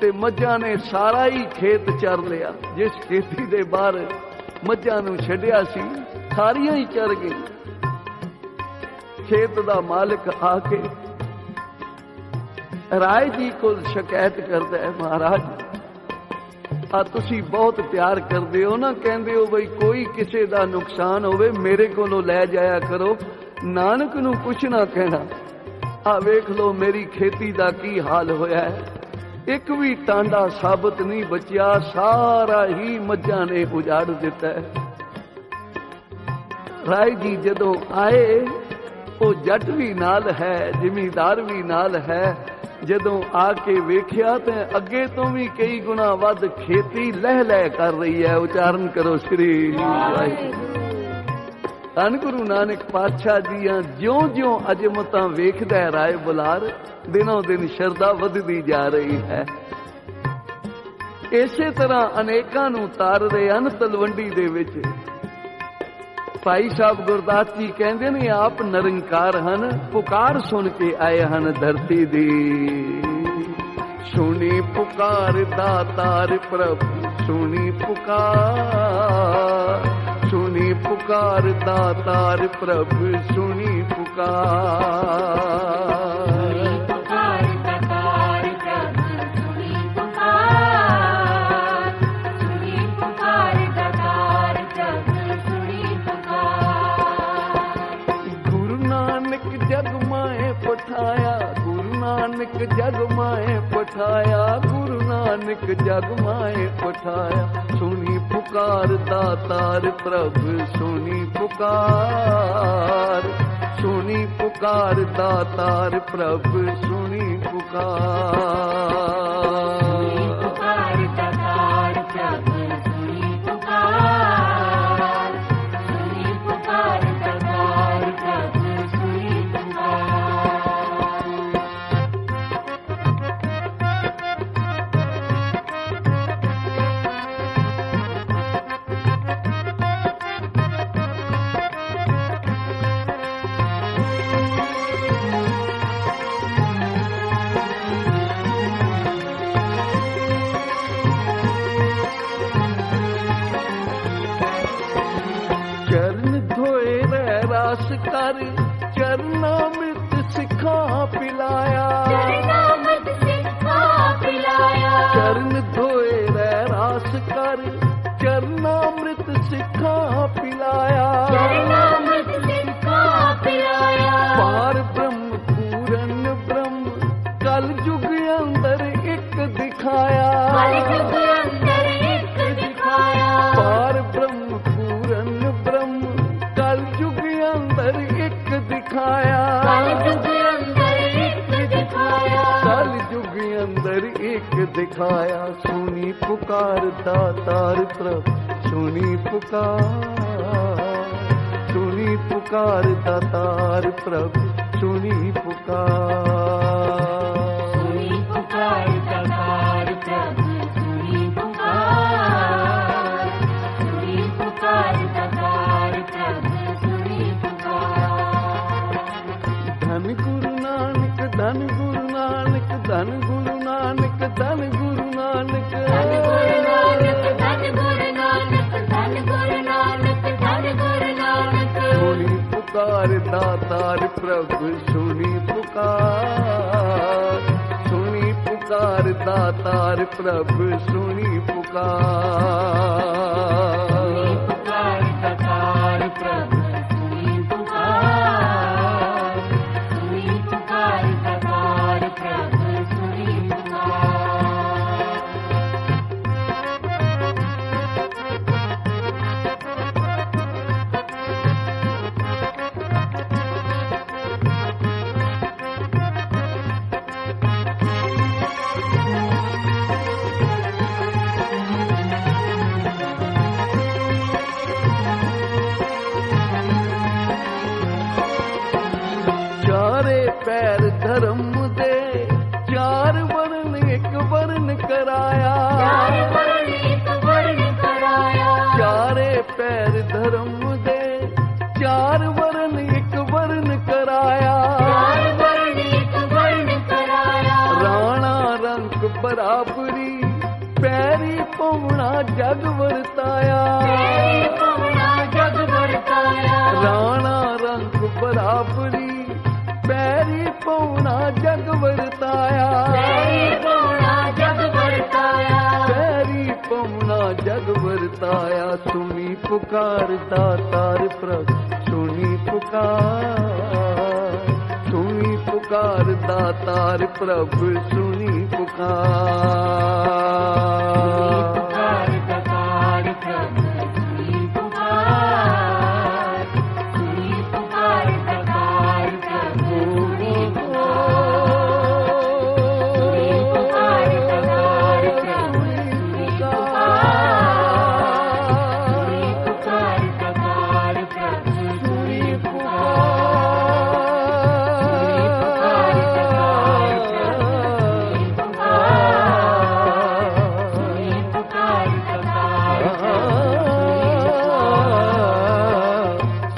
Speaker 1: ਤੇ ਮੱਝਾਂ ਨੇ ਸਾਰਾ ਹੀ ਖੇਤ ਚਰ ਲਿਆ। ਜਿਸ ਖੇਤੀ ਦੇ ਬਾਹਰ ਮੱਝਾਂ ਨੂੰ ਛੱਡਿਆ ਸੀ, ਸਾਰੀਆਂ ਹੀ ਚਰ ਗਈਆਂ। ਖੇਤ ਦਾ ਮਾਲਕ ਆ ਕੇ ਰਾਏ ਜੀ ਕੋਲ ਸ਼ਿਕਾਇਤ ਕਰਦਾ ਹੈ, ਮਹਾਰਾਜ ਆ ਤੁਸੀਂ ਬਹੁਤ ਪਿਆਰ ਕਰਦੇ ਹੋ ਨਾ, ਕਹਿੰਦੇ ਹੋ ਬਈ ਕੋਈ ਕਿਸੇ ਦਾ ਨੁਕਸਾਨ ਹੋਵੇ ਮੇਰੇ ਕੋਲੋਂ ਲੈ ਜਾਇਆ ਕਰੋ, ਨਾਨਕ ਨੂੰ ਕੁਛ ਨਾ ਕਹਿਣਾ। ਆ ਵੇਖ ਲਓ ਮੇਰੀ ਖੇਤੀ ਦਾ ਕੀ ਹਾਲ ਹੋਇਆ ਹੈ। ਇੱਕ ਵੀ ਟਾਂਡਾ ਸਾਬਤ ਨਹੀਂ ਬਚਿਆ, ਸਾਰਾ ਹੀ ਮੱਝਾਂ ਨੇ ਉਜਾੜ ਦਿੱਤਾ ਹੈ। ਰਾਏ ਜੀ ਜਦੋਂ ਆਏ, ਉਹ ਜੱਟ ਵੀ ਨਾਲ ਹੈ, ਜ਼ਿਮੀਂਦਾਰ ਵੀ ਨਾਲ ਹੈ। ਜਦੋਂ ਆ ਕੇ ਵੇਖਿਆ ਤੇ ਅੱਗੇ ਤੋਂ ਵੀ ਕਈ ਗੁਣਾ ਵੱਧ ਖੇਤੀ ਲਹਿ ਲਹਿ ਕਰ ਰਹੀ ਹੈ। ਉਚਾਰਨ ਕਰੋ ਸ੍ਰੀ ਵਾਹਿਗੁਰੂ। ਧੰਨ ਗੁਰੂ ਨਾਨਕ ਪਾਤਸ਼ਾਹ ਦੀਆਂ ਜਿਉਂ-ਜਿਉਂ ਅਜ਼ਮਤਾਂ ਵੇਖਦਾ ਹੈ ਰਾਏ ਬੁਲਾਰ, ਦਿਨੋਂ ਦਿਨ ਸ਼ਰਧਾ ਵੱਧਦੀ ਜਾ ਰਹੀ ਹੈ। ਇਸੇ ਤਰ੍ਹਾਂ ਅਨੇਕਾਂ ਨੂੰ ਤਾਰ ਰਹੇ ਹਨ ਤਲਵੰਡੀ ਦੇ ਵਿੱਚ। ਭਾਈ ਸਾਹਿਬ ਗੁਰਦਾਸ ਜੀ ਕਹਿੰਦੇ ਨੇ ਆਪ ਨਿਰੰਕਾਰ ਹਨ, ਪੁਕਾਰ ਸੁਣ ਕੇ ਆਏ ਹਨ ਧਰਤੀ ਦੀ। ਸੁਣੀ ਪੁਕਾਰ ਦਾਤਾਰ ਪ੍ਰਭ, ਸੁਣੀ ਪੁਕਾਰ, ਸੁਣੀ ਪੁਕਾਰ ਦਾਤਾਰ ਪ੍ਰਭ, ਸੁਣੀ ਪੁਕਾਰ। ਗੁਰੂ ਨਾਨਕ ਜਗ ਮਾਏ ਪਠਾਇਆ, ਗੁਰੂ ਨਾਨਕ ਜਗ ਮਾਏ ਪਠਾਇਆ। ਸੁਣੀ ਪੁਕਾਰ ਦਾਤਾਰ ਪ੍ਰਭ, ਸੁਣੀ ਪੁਕਾਰ, ਸੁਣੀ ਪੁਕਾਰ ਦਾਤਾਰ ਪ੍ਰਭ, ਸੁਣੀ ਪੁਕਾਰ। ਕਰ ਚਰਨਾਮ੍ਰਿਤ ਸਿੱਖਾਂ ਪਿਲਾਇਆ,
Speaker 4: ਚਰਨਾਮ੍ਰਿਤ ਸਿੱਖਾਂ ਪਿਲਾਇਆ।
Speaker 1: ਚਰਨ ਧੋਏ ਰਹਿ ਰਾਸ ਕਰ ਚਰਨਾਮ੍ਰਿਤ ਸਿੱਖਾਂ ਪਿਲਾਇਆ,
Speaker 4: ਚਰਨਾਮ੍ਰਿਤ ਸਿੱਖਾਂ ਪਿਲਾਇਆ।
Speaker 1: ਪਾਰ ਬ੍ਰਹਮ ਪੂਰਨ ਬ੍ਰਹਮ ਕਲ ਯੁਗ ਅੰਦਰ ਇੱਕ ਦਿਖਾਇਆ,
Speaker 4: ਕਲ ਯੁਗ ਅੰਦਰ ਇੱਕ ਦਿਖਾਇਆ।
Speaker 1: ਪਾਰ ਬ੍ਰਹਮ ਪੂਰਨ ਬ੍ਰਹਮ ਕਲ ਯੁਗ ਅੰਦਰ ਇੱਕ ਦਿਖਾਇਆ,
Speaker 4: ਕਲ ਯੁਗ ਅੰਦਰ ਇੱਕ ਦਿਖਾਇਆ।
Speaker 1: ਕਲ ਯੁਗ ਅੰਦਰ ਇੱਕ ਦਿਖਾਇਆ। ਸੁਣੀ ਪੁਕਾਰ ਦਾਤਾਰ ਪ੍ਰਭ, ਸੁਣੀ ਪੁਕਾਰ, ਸੁਣੀ ਪੁਕਾਰ ਦਾਤਾਰ ਪ੍ਰਭ, ਸੁਣੀ ਪੁਕਾਰ।
Speaker 4: ਸੁਣੀ ਪੁਕਾਰ ਦਾਤਾਰ ਪ੍ਰਭ, ਸੁਣੀ ਪੁਕਾਰ, ਸੁਣੀ ਪੁਕਾਰ ਦਾਤਾਰ
Speaker 1: पुकार दातार प्रभु सुनी पुकार, सुनी पुकार दातार प्रभु सुनी पुकार,
Speaker 4: पुकार दातार प्रभु सुनी पुकार, सुनी पुकार दातार प्रभु सुनी पुकार।
Speaker 1: पैर धर्म दे चार वर्ण एक वर्ण कराया,
Speaker 4: चार वर्ण एक वर्ण कराया,
Speaker 1: चारे पैर धर्म दे चार वर्ण एक वर्ण कराया,
Speaker 4: चार वर्ण एक वर्ण कराया।
Speaker 1: राणा रंग बराबरी पैरी पौना जग वरताया,
Speaker 4: पैरी पौना जग वरताया,
Speaker 1: राणा रंग बराबरी पैरी पौना जग वरताया,
Speaker 4: पैरी पौना जग वरताया,
Speaker 1: पैरी पौना जग वरताया। सुनी पुकार दातार प्रभु सुनी पुकार, सुनी पुकार दातार प्रभु सुनी पुकार,
Speaker 4: पुकार दातार प्रभु सुनी पुकार, सुनी पुकार दातार प्रभु सुनी पुकार, सुनी पुकार दातार प्रभु सुनी पुकार, सुनी पुकार दातार प्रभु सुनी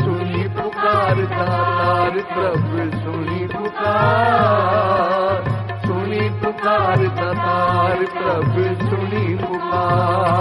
Speaker 1: सुनी पुकार दातार प्रभु सुनी पुकार, सुनी पुकार दातार प्रभु सुनी पुकार।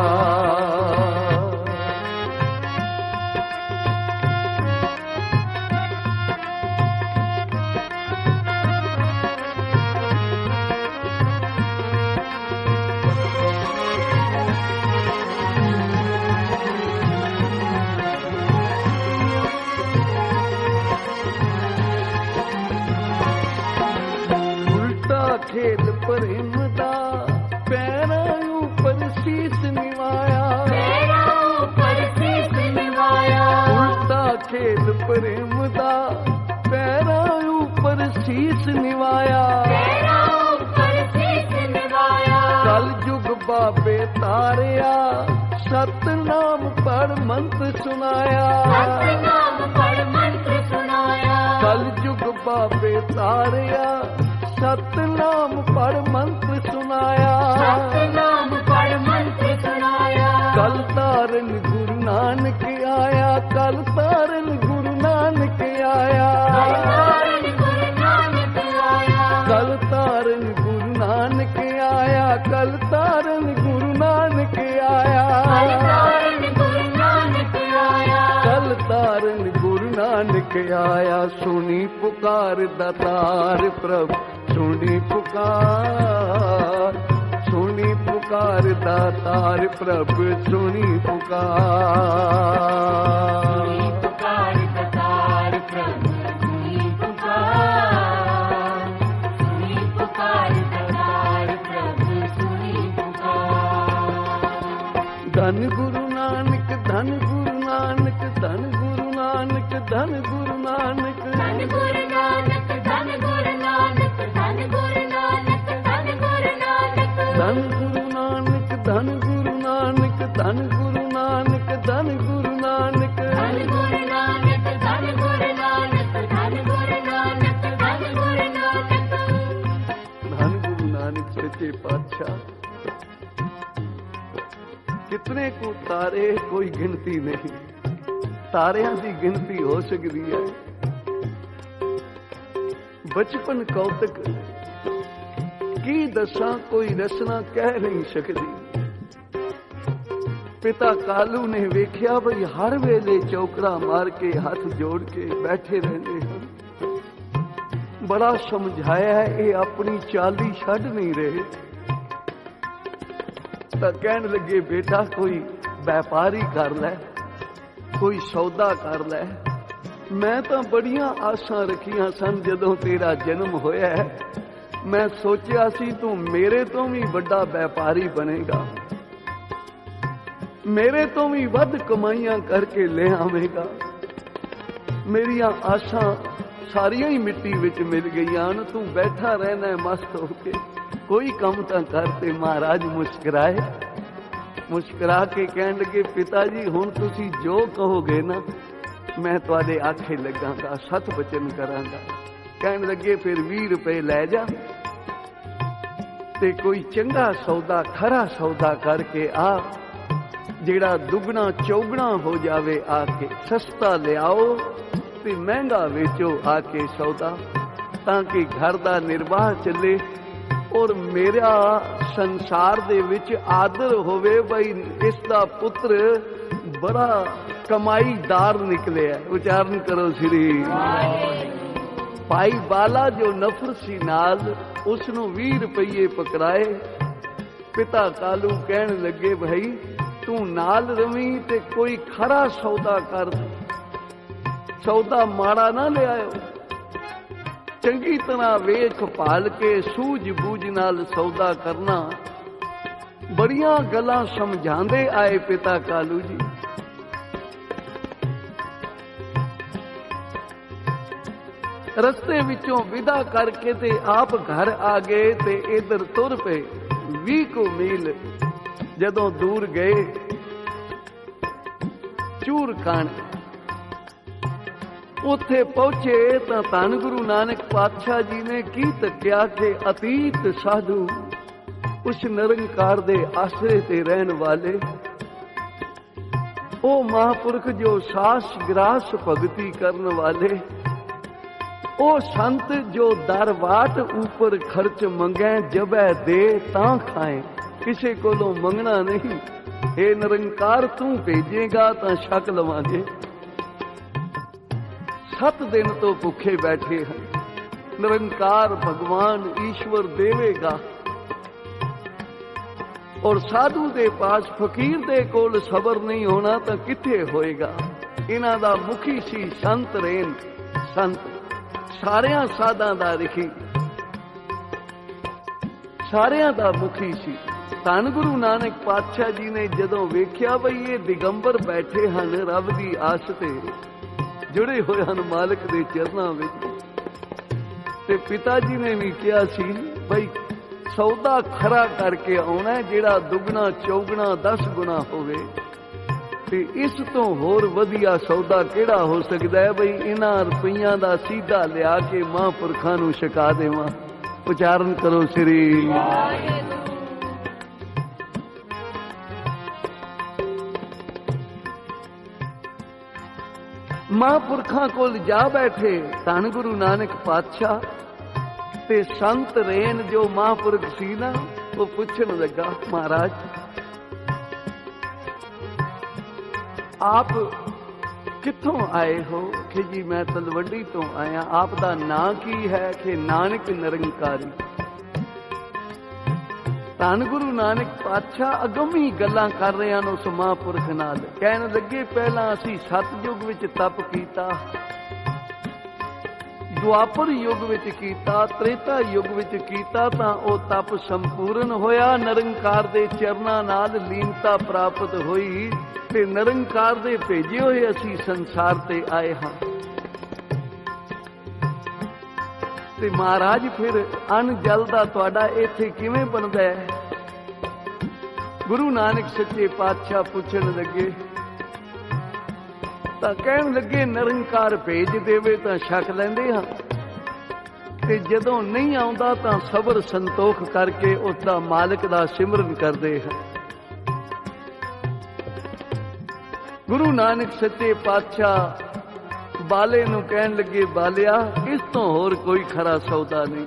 Speaker 1: खेल प्रेम दा पैरां ऊपर शीस निवाया,
Speaker 4: पैरां ऊपर शीस निवाया,
Speaker 1: उल्टा खेल प्रेम दा पैरां ऊपर शीस निवाया,
Speaker 4: पैरां ऊपर शीस निवाया।
Speaker 1: कल युग बाबे तारिया सतनाम पढ़ मंत्र सुनाया,
Speaker 4: सतनाम पढ़ मंत्र सुनाया,
Speaker 1: कल युग बाबे तारिया सतनाम पढ़ मंत्र सुनाया,
Speaker 4: सतनाम पढ़ मंत्र सुनाया।
Speaker 1: कल तारन गुरु नानक आया, कल तारन गुरु नानक आया,
Speaker 4: कल तारन गुरु नानक आया,
Speaker 1: कल तारन गुरु नानक आया, कल तारन गुरु नानक आया,
Speaker 4: कल तारन गुरु नानक आया,
Speaker 1: कल तारन गुरु नानक आया। सुनी पुकार दातार प्रभु सुनी पुकार, सुनी पुकार दातार प्रभु सुनी पुकार,
Speaker 4: सुनी पुकार दातार प्रभु सुनी पुकार, सुनी पुकार दातार प्रभु सुनी पुकार।
Speaker 1: धन गुरु नानक धन गुरु नानक धन गुरु नानक धन गुरु नानक,
Speaker 4: धन गुरु नानक धन गुरु नानक धन गुरु नानक धन गुरु नानक,
Speaker 1: धन गुरु नानक धन गुरु नानक धन गुरु नानक धन गुरु नानक,
Speaker 4: धन गुरु नानक धन गुरु नानक धन गुरु नानक धन गुरु नानक।
Speaker 1: धन गुरु नानक सच्चे पातशाह कितने को तारे कोई गिनती नहीं, तारियां की गिनती हो सकती है। बचपन कौतक की दसा कोई रसना कह नहीं सकती, पिता कालू ने वेख्या बई हर वेले चौकड़ा मार के हाथ जोड़ के बैठे रहते हैं। बड़ा समझाया है, ये अपनी चाली छड़ नहीं रहे। तो कहने लगे बेटा कोई व्यापारी कर लै, कोई सौदा कर लै। मैं तो बड़ियां आसां रखियां सन जदों तेरा जन्म होया है। मैं सोचिया सी तू मेरे तो भी बड़ा व्यापारी बनेगा, मेरे तो भी वध कमाइयां करके ले आवेगा। मेरिया आसां सारियां ही मिट्टी विच मिल गईयां। तू बैठा रहना है मस्त होके, कोई काम तां करते। महाराज मुस्कुराए, मुस्कुरा के कहन लगे पिता जी हुण तुसी जो कहोगे ना मैं तुहाडे आखे लगांगा, सत वचन करांगा। कहन लगे फिर 20 रुपए लै जा ते कोई चंगा सौदा खरा सौदा करके आ, जेड़ा दुगना चौगना हो जावे। आके सस्ता लियाओ ते महंगा वेचो आके सौदा, ताकि घर दा निर्वाह चले और मेरा संसार दे विच आदर होवे बई इसदा पुत्र बड़ा कमाईदार निकले है। उच्चारण करो श्री भाई बाला जो नफर सी नाल उसनू 20 रुपये पकड़ाए। पिता कालू कहन लगे भाई तू नाल रवी ते कोई खरा सौदा कर, सौदा माड़ा ना ले आयो। चंगी तरह वेख भाल के सूझ बूझ नाल सौदा करना। बड़ियां गल्लां समझांदे आए पिता कालू जी। रस्ते विचों विदा करके ते आप घर आ गए ते इधर तुर पे 20 को मील जदों दूर गए चूर खान उत्थे पहुंचे तो धन गुरु नानक पातशाह जी ने की तक्या के अतीत साधु उस निरंकार दे आसरे ते रहन वाले ओ महापुरख जो सास ग्रास भगती करन वाले, ओ संत जो दरवाट ऊपर खर्च मंगे जबै दे तां खाए, किसी कोलों मंगना नहीं। हे निरंकार तू भेजेगा तां छक लवांगे। 7 दिन तो भुखे बैठे हैं, निरंकार भगवान ईश्वर देवेगा। और साधु दे पास फकीर दे कोल सबर नहीं होना तां किथे होएगा। इन्हां दा मुखी सी संत रेन, संत सारियां साधां दा रिखी, सारियां दा मुखी सी। धन गुरु नानक पातशाह जी ने जदों वेख्या बई ये दिगंबर बैठे हन रब दी आस ते जुड़े होए हन मालिक दे चरनां विच, ते पिता जी ने भी कहा सी बई सौदा खरा करके आउणा जेड़ा दुगना चौगना 10 गुना होवे। ते इस तो होर वधिया सौदा केड़ा हो सकदा है बई इन्हां रुपइयां दा सीधा लिया के महापुरखां नूं छका देवां। उच्चारण करो श्री महापुरखां कोल जा बैठे धन गुरु नानक पातशाह ते संत रेन जो महापुरख सी ना वो पुछन लगा महाराज आप कित्थों आए हो? कि जी मैं तलवंडी तो आया। आप दा नां की है? कि नानक निरंकारी। धन गुरु नानक पातशाह अगमी गल्लां कर रहे हैं उस महापुरख नाल। कहन लगे पहला असी सतयुग विच तप कीता, द्वापर युग विच कीता, त्रेता युग विच कीता तां ओ तप संपूर्ण होया। निरंकार दे चरनां नाल लीनता प्राप्त होई ते निरंकार दे भेजे होए असी संसार ते आए हां। ते महाराज फिर अन्न जल दा तुहाडा इत्थे किवें बनदा है? गुरु नानक सच्चे पातशाह पुछण लगे तां कहण लगे निरंकार भेज देवे तां छक लैंदे हां, ते जदों नहीं आउंदा तां सबर संतोख करके उस दा मालिक दा सिमरन करदे हां। गुरु नानक सच्चे पातशाह बाले नूं कहण लगे बालिया इस तो होर कोई खरा सौदा नहीं।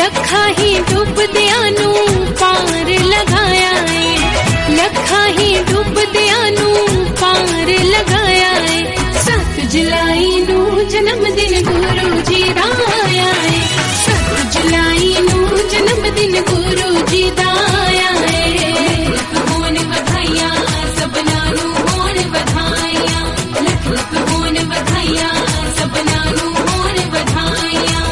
Speaker 3: लखा ही डुबदियां नू पार लगाया है, लखा ही डुबदियां नू पार लगाया है। 7 जुलाई नू जन्मदिन गुरु जी दा आया है, 7 जुलाई नू जन्मदिन गुरु जी दा आया है। लख होन बधाइयां सबना नू होन बधाइयां, लख लख होन बधाइयां सबना नू होन बधाइयां।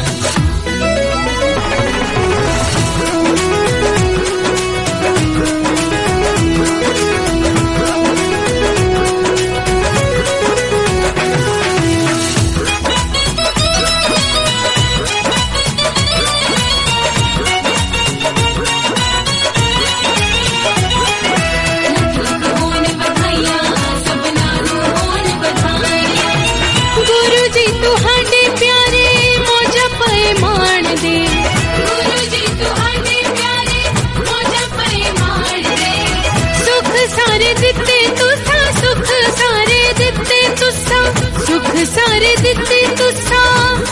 Speaker 3: सारे दिते तुसा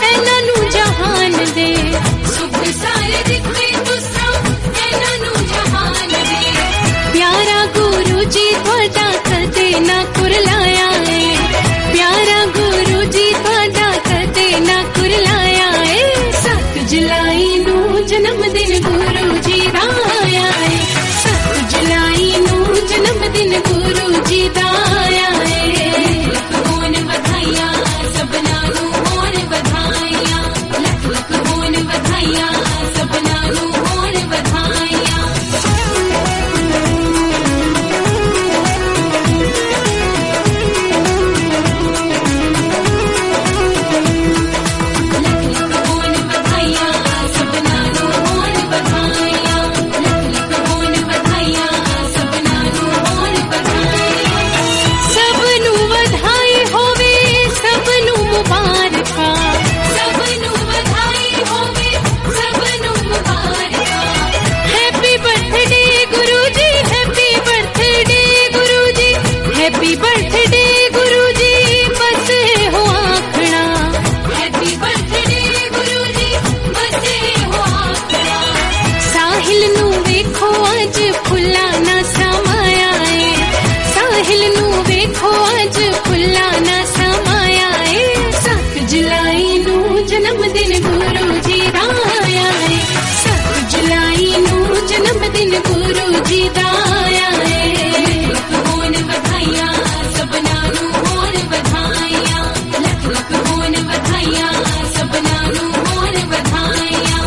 Speaker 3: ऐना नू जहान दे, सुख सारे दिते तुसा ऐना नू जहान दे। प्यारा गुरु जी तुहाडा कदे ना कुरलाया है, प्यारा गुरु जी तुहाडा कदे ना कुरलाया है। 7 जुलाई नू जन्मदिन गुरु जी दा आया है, 7 जुलाई नू जन्मदिन गुरु जी दा आया है। लख होन बधाइयां सबना नू होन बधाइयां, लख लख होन बधाइयां सबना नू होन बधाइयां। लख लख होन बधाइयां सबना नू होन बधाइयां, लख लख होन बधाइयां सबना नू होन बधाइयां। सबनू बधाई होवे सबनू मुबारका, सबनू बधाई होवे सबनू मुबारका। हैप्पी बर्थडे गुरु जी, हैप्पी बर्थडे गुरु जी, हैप्पी बर्थडे गुरु जी, बस हो आखना। हैप्पी बर्थडे गुरु जी, बस हो आखना। साहिल नू वेखो अज फुल्ला ना समाया है, साहिल नू वेखो अज फुल्ला ना समाया है। 7 जुलाई नू जन्मदिन गुरु जी दा आया है, 7 जुलाई नू जन्मदिन गुरु जी दा आया है। लख होन बधाइयां सबना नू होन बधाइयां, लख लख होन बधाइयां सबना नू होन बधाइयां।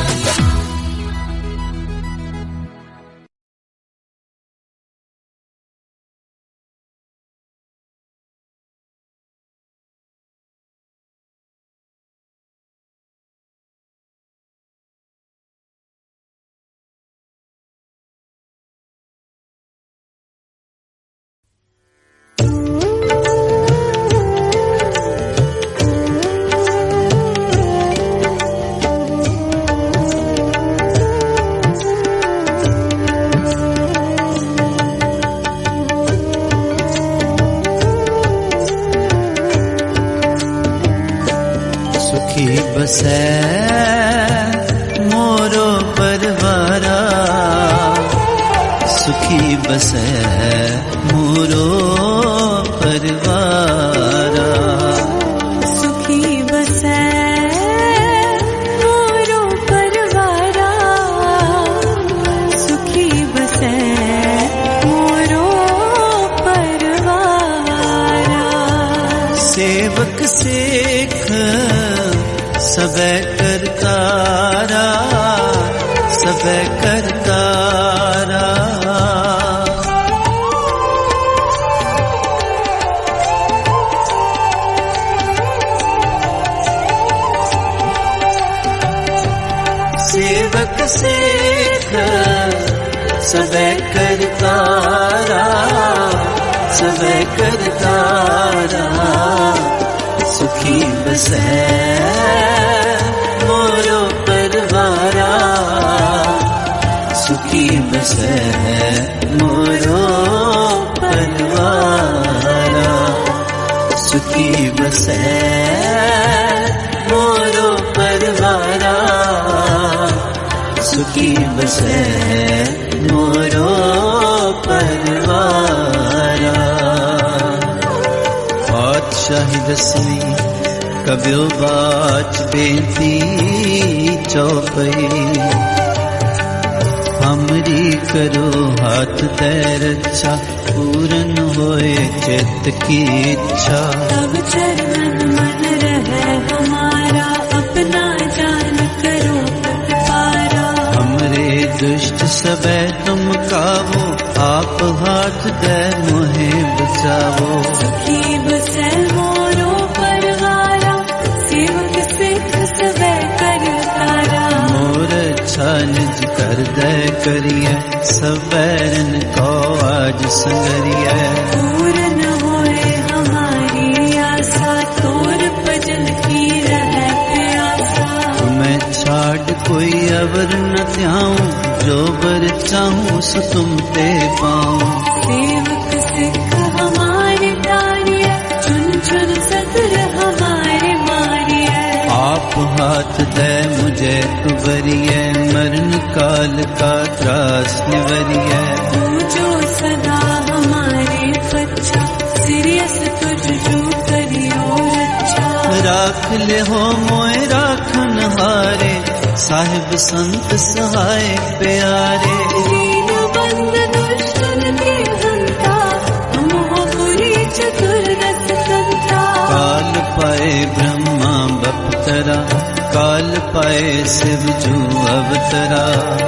Speaker 2: सुखी बसै मोरो परवारा, सुखी बसै मोरो परवारा।
Speaker 3: सुखी बसै मोरो परवारा, सुखी बसै मोरो परवारा।
Speaker 2: सेवक सेख सबे करतारा, सबे करतारा। सेवक सेख सबे करतारा, सबे करतारा। सुखी बसै मोरो परवारा, सुखी बसै मोरो परवारा। सुखी बसै मोरो परवारा, सुखी बसै मोरो परवारा। पातशाही दसवीं कब्यो बाच बेनती चौपई, हमरी करो हाथ दे रक्षा, पूरन होए चित्त की इच्छा।
Speaker 5: तब चरण मन रहे हमारा, अपना जान करो पारा।
Speaker 2: हमरे दुष्ट सबे तुम कावो, आप हाथ दे मोहे बचावो।
Speaker 5: सुखी बसै मोरो परवारा, सेवक सिख सबे कर तारा।
Speaker 2: मोर अच्छा निज कर दे करिए, सबैरन को आज संगरिए।
Speaker 5: पूरन होए हमारी आशा, तोर भजन की रहे प्यासा।
Speaker 2: मैं छाड़ कोई अवर न त्याऊं, जो बर चाहूं सो तुम ते पाऊं।
Speaker 5: सेवक सिख हमारे तारिये, चुन चुन सतर हमारे मारिये।
Speaker 2: आप हाथ दे मुझे उबरिए, मरण काल का त्रास निवरिए।
Speaker 5: तू जो सदा हमारे बच्चा, सिरियस तुझ जो करियो रक्षा।
Speaker 2: राख ले हो मोए राखन हारे, साहिब संत सहाय प्यारे।
Speaker 5: दीन बंद दुष्टन के हंता, हम हो बुरी चतुर्दश संता।
Speaker 2: काल पाए ब्रह्मा बपतरा, काल पाए शिव जू अवतरा।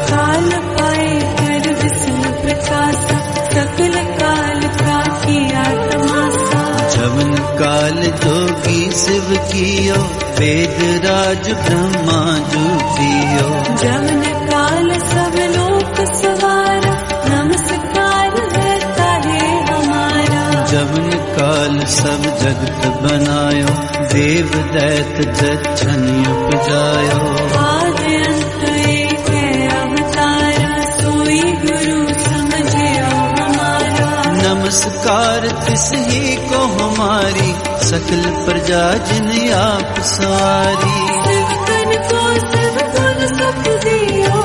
Speaker 5: काल पाए कर विष्णु प्रकाश, सकल काल का किया तमाशा।
Speaker 2: जवन काल जोगी शिव कियो, वेद राज ब्रह्मा जू पियो।
Speaker 5: जवन काल सब लोक सवारा, नमस्कार रहता है हमारा।
Speaker 2: जवन काल सब जगत बनायो, देव दैत जच्छन उपजायो।
Speaker 5: आदि अंत एक है अवतारा, सोई गुरु समझियो हमारा।
Speaker 2: नमस्कार तिस ही को हमारी, सकल प्रजा जिन आप सवारी।
Speaker 5: सेवकन को सब गुण सुख दियो,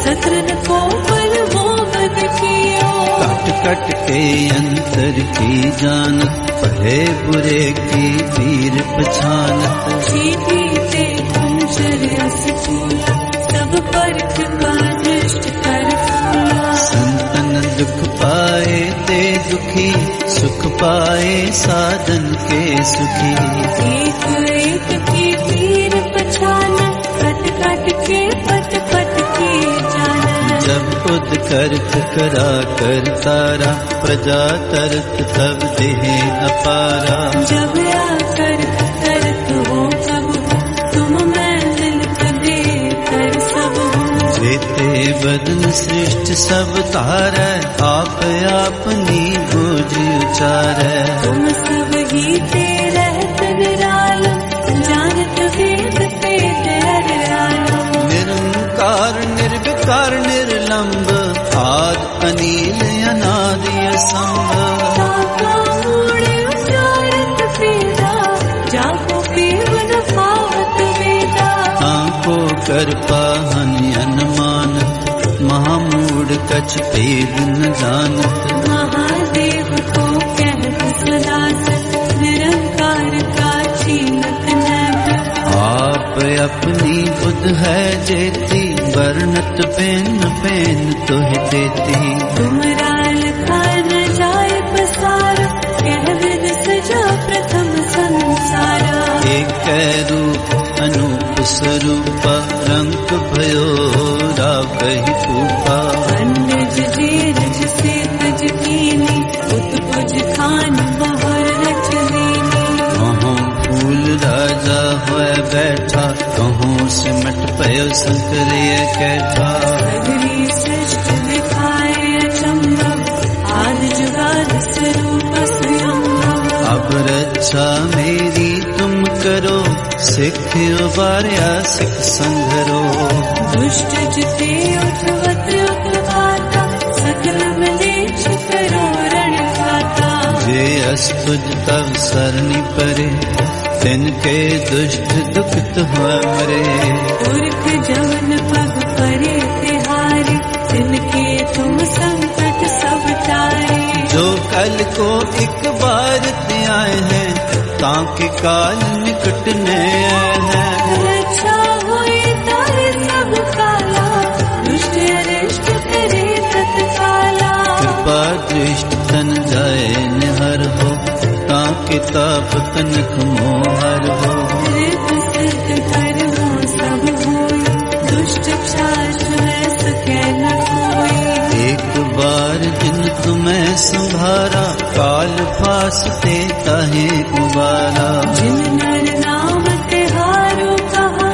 Speaker 5: सत्रन को बल मोहन कियो।
Speaker 2: कट कट के अंतर की जानत, भले बुरे की पीर पछानत।
Speaker 5: जीती ते तुम चरस फूला, सब पर कृपा दृष्ट कर फूला।
Speaker 2: संतन दुख पाए ते दुखी, सुख पाए साधन के सुखी।
Speaker 5: एक एक की तीर पछाना, कट कट के पट पट के जाना।
Speaker 2: जब उद करत करा कर तारा, प्रजा तरत तब देह अपारा।
Speaker 5: जब आकर करत हो कब, तुम मैं दिल कदे कर सब हो।
Speaker 2: जेते बदन सृष्ट सब तारै, आप अपनी बोझ उचारै।
Speaker 5: तुम सब ही ते रहत निरालम, जानत वेद पे दयालम।
Speaker 2: निरंकार निर्विकार निर्लंब, आद अनील अनादि असंग।
Speaker 5: साका मूढ़ उचारत वेदा, जाको पीवन पावत वेदा।
Speaker 2: आंको कर पाहन अनुमानत, महामूढ़ कछ भेद न जानत।
Speaker 5: महादेव को कहत सदा सत, निरंकार का छीनत नैत।
Speaker 2: आप अपनी बुध है जेती, वर्णत पेन पेन तुह देती।
Speaker 5: तुमराल खान जाए पसार, कह विद सजा प्रथम संसारा।
Speaker 2: एक रूप अनूप स्वरूपा, रंग भयो रावहि पूपा।
Speaker 5: पंडिज जीरज से तज कीनी, उत्पुज खान बहुर रच लीनी।
Speaker 2: कहूँ फूल राजा होए बैठा, कहूँ सिमट पयो संकरिय कैठा।
Speaker 5: सगरी सृष्ट दिखाए अचंभव, आदि जुगाद स्वरूप स्वयंभव।
Speaker 2: अब रक्षा मेरी तुम करो, सिख उबार्या सिख संघरो।
Speaker 5: दुष्ट जिते उठवत उठवाता, सकल मलेच्छ करो रण खाता।
Speaker 2: जे अस्तुज तब सरनी परे, तिनके दुष्ट दुखित हुआ मरे।
Speaker 5: पुरख जवन पग परे ते
Speaker 2: काल निकटने है।
Speaker 5: रक्षा हुई तारे सब काला, दुष्ट अरिष्ट करे तत्काला।
Speaker 2: कृपा दृष्ट तन जाए निहर हो, ताकि ताप तनक मोहर हो।
Speaker 5: सिद्ध कर्मो सब होई, दुष्ट शास्त्र में सके न कोई।
Speaker 2: एक बार जिन तुम्हें संभारा, काल फासते ताहे उबारा।
Speaker 5: जिन नर नाम तिहारो कहा,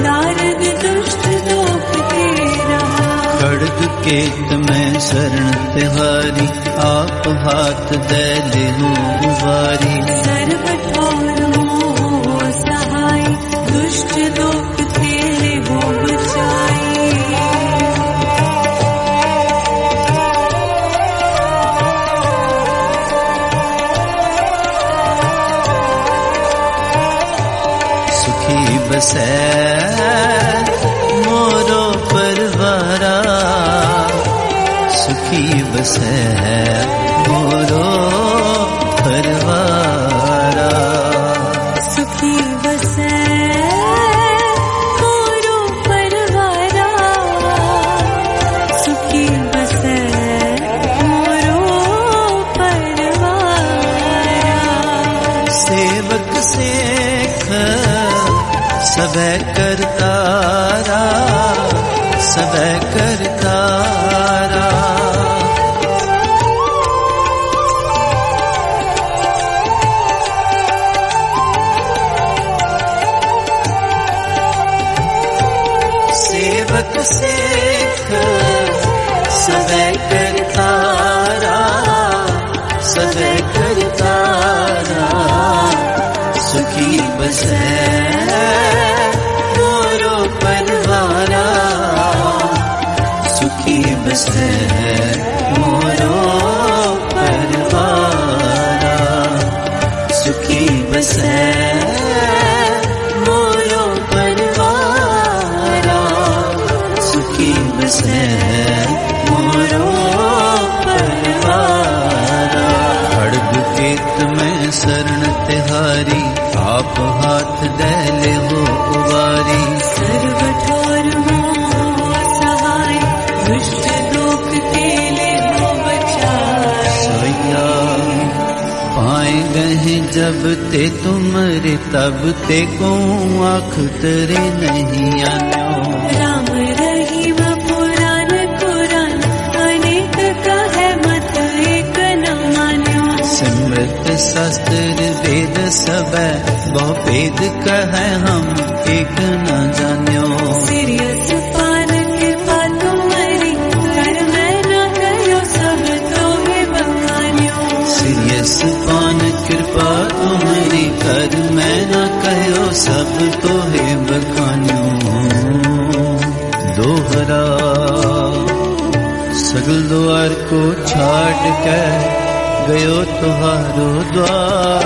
Speaker 5: नारद दुष्ट लोक ते रहा।
Speaker 2: खड्ग केत में शरण तिहारी, आप हाथ दे ले हो उबारी।
Speaker 5: सर्व ठोर मोह सहाय, दुष्ट लोक तेरे हो बचाई।
Speaker 2: सुखी बसै मोरो परवारा, सुखी बसै मोरो परवारा।
Speaker 5: सुखी बसै मोरो परवारा, सुखी बसै मोरो परवारा।
Speaker 2: सेवक सेख सबे करतारा, सबे करतारा। सेवक सेख सबे करतारा, सबे करतारा। सुखी बसै मोरो परवारा, सुखी बसै मोरो परवारा। सुखी बसै मोरो परवारा, सुखी बसै मोरो परवारा। खड्ग केत में शरण तिहारी, आप हाथ दे ले हो उबारी।
Speaker 5: सर्व ठोर मोह सहाय, दुष्ट लोक तेले हो बचाई।
Speaker 2: सोया पाए गए जब ते तुमरे, तब ते को आँख तेरे नहीं आन्यो।
Speaker 5: राम रहीम पुराण पुराण, अनेक कहे मत एक न मान्यो।
Speaker 2: सिमृत शास्त्र वेद सब बहु भेद कहे हम एक न जान्यो।
Speaker 5: सिरियस पान कृपा तुम्हारी, कर मैं न कहो सब तोहे बखान्यो।
Speaker 2: सिरियस पान कृपा तुम्हारी, कर मैं न कहो सब तोहे बखान्यो। दोहरा सगल द्वार को छाड़ के, गयो तुहारो द्वार।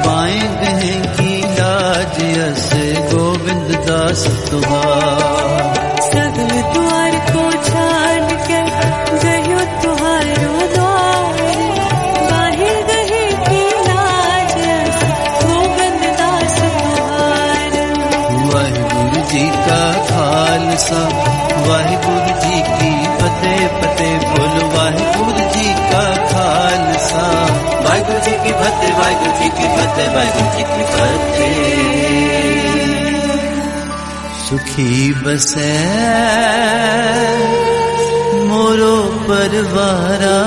Speaker 2: बाएं गहे की लाज यस, गोविंद दास तुहार।
Speaker 5: सगल द्वार को छाड़ के, गयो तुहारो द्वार। बाहिर गहे की लाज, गोविंद दास तुहार।
Speaker 2: वाहिगुरु जी का खालसा, वाहिगुरु जी की फतेह फतेह बोलो। वाहिगुरु जी का खालसा, वाहिगुरु जी की फतेह, वाहिगुरु जी की फतेह, वाहिगुरु जी की फतेह। सुखी बसै मोरो परवारा,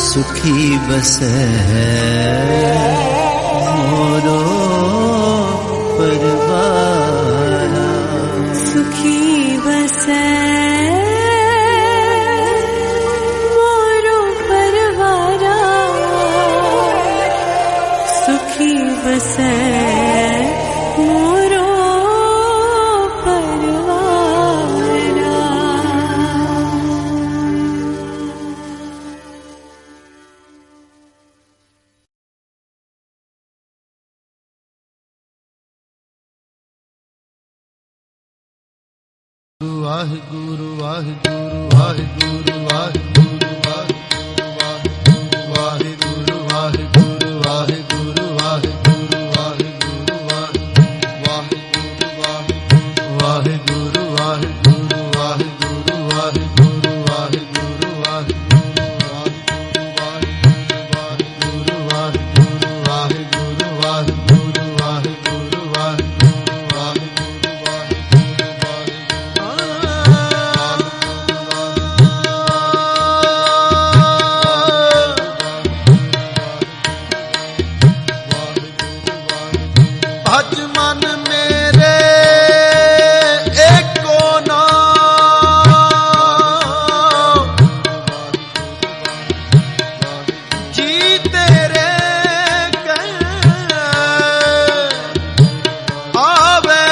Speaker 2: सुखी बसै मोरो परवारा।
Speaker 5: सुखी बसै मोरो परवारा, सुखी बसै मोरो परवारा।
Speaker 6: वाहिगुरु वाहिगुरु वाहिगुरु वाहिगुरु वाहिगुरु वाहिगुरु वाहिगुरु वाहिगुरु ਵਾਹਿਗੁਰੂ ਵਾਹਿਗੁਰੂ ਵਾਹਿਗੁਰੂ ਵਾਹਿਗੁਰੂ ਵਾਹਿਗੁਰੂ ਵਾਹਿਗੁਰੂ ਵਾਹਿਗੁਰੂ ਵਾਹਿਗੁਰੂ ਵਾਹਿਗੁਰੂ ਭਜ ਮਨ ਮੇਰੇ ਏਕੋ ਨਾਮ ਜੀ ਤੇਰੇ ਕਹਿ ਆਵੇ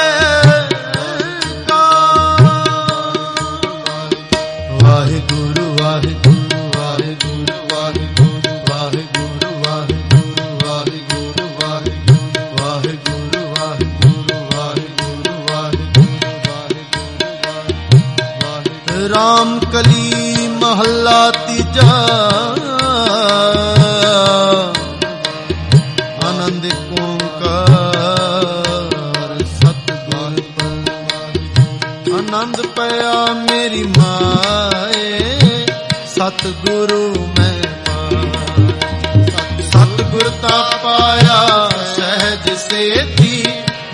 Speaker 6: ਵਾਹਿਗੁਰੂ ਵਾਹਿਗੁਰੂ ਵਾਹਿਗੁਰੂ ਵਾਹਿਗੁਰੂ ਵਾਹਿਗੁਰੂ ਵਾਹਿਗੁਰੂ ਵਾਹਿਗੁਰੂ ਵਾਹਿਗੁਰੂ ਰਾਮ ਕਲੀ ਮਹੱਲਾ ਤੀਜਾ ਆਨੰਦ ਓੰਕਾਰ ਸਤਿਗੁਰ ਆਨੰਦ ਪਿਆ ਮੇਰੀ ਮਾਏ ਸਤਿਗੁਰੂ ਮੈਂ ਸਤਿਗੁਰ ਤਾ ਪਾਇਆ ਸਹਿਜ ਸੇਤੀ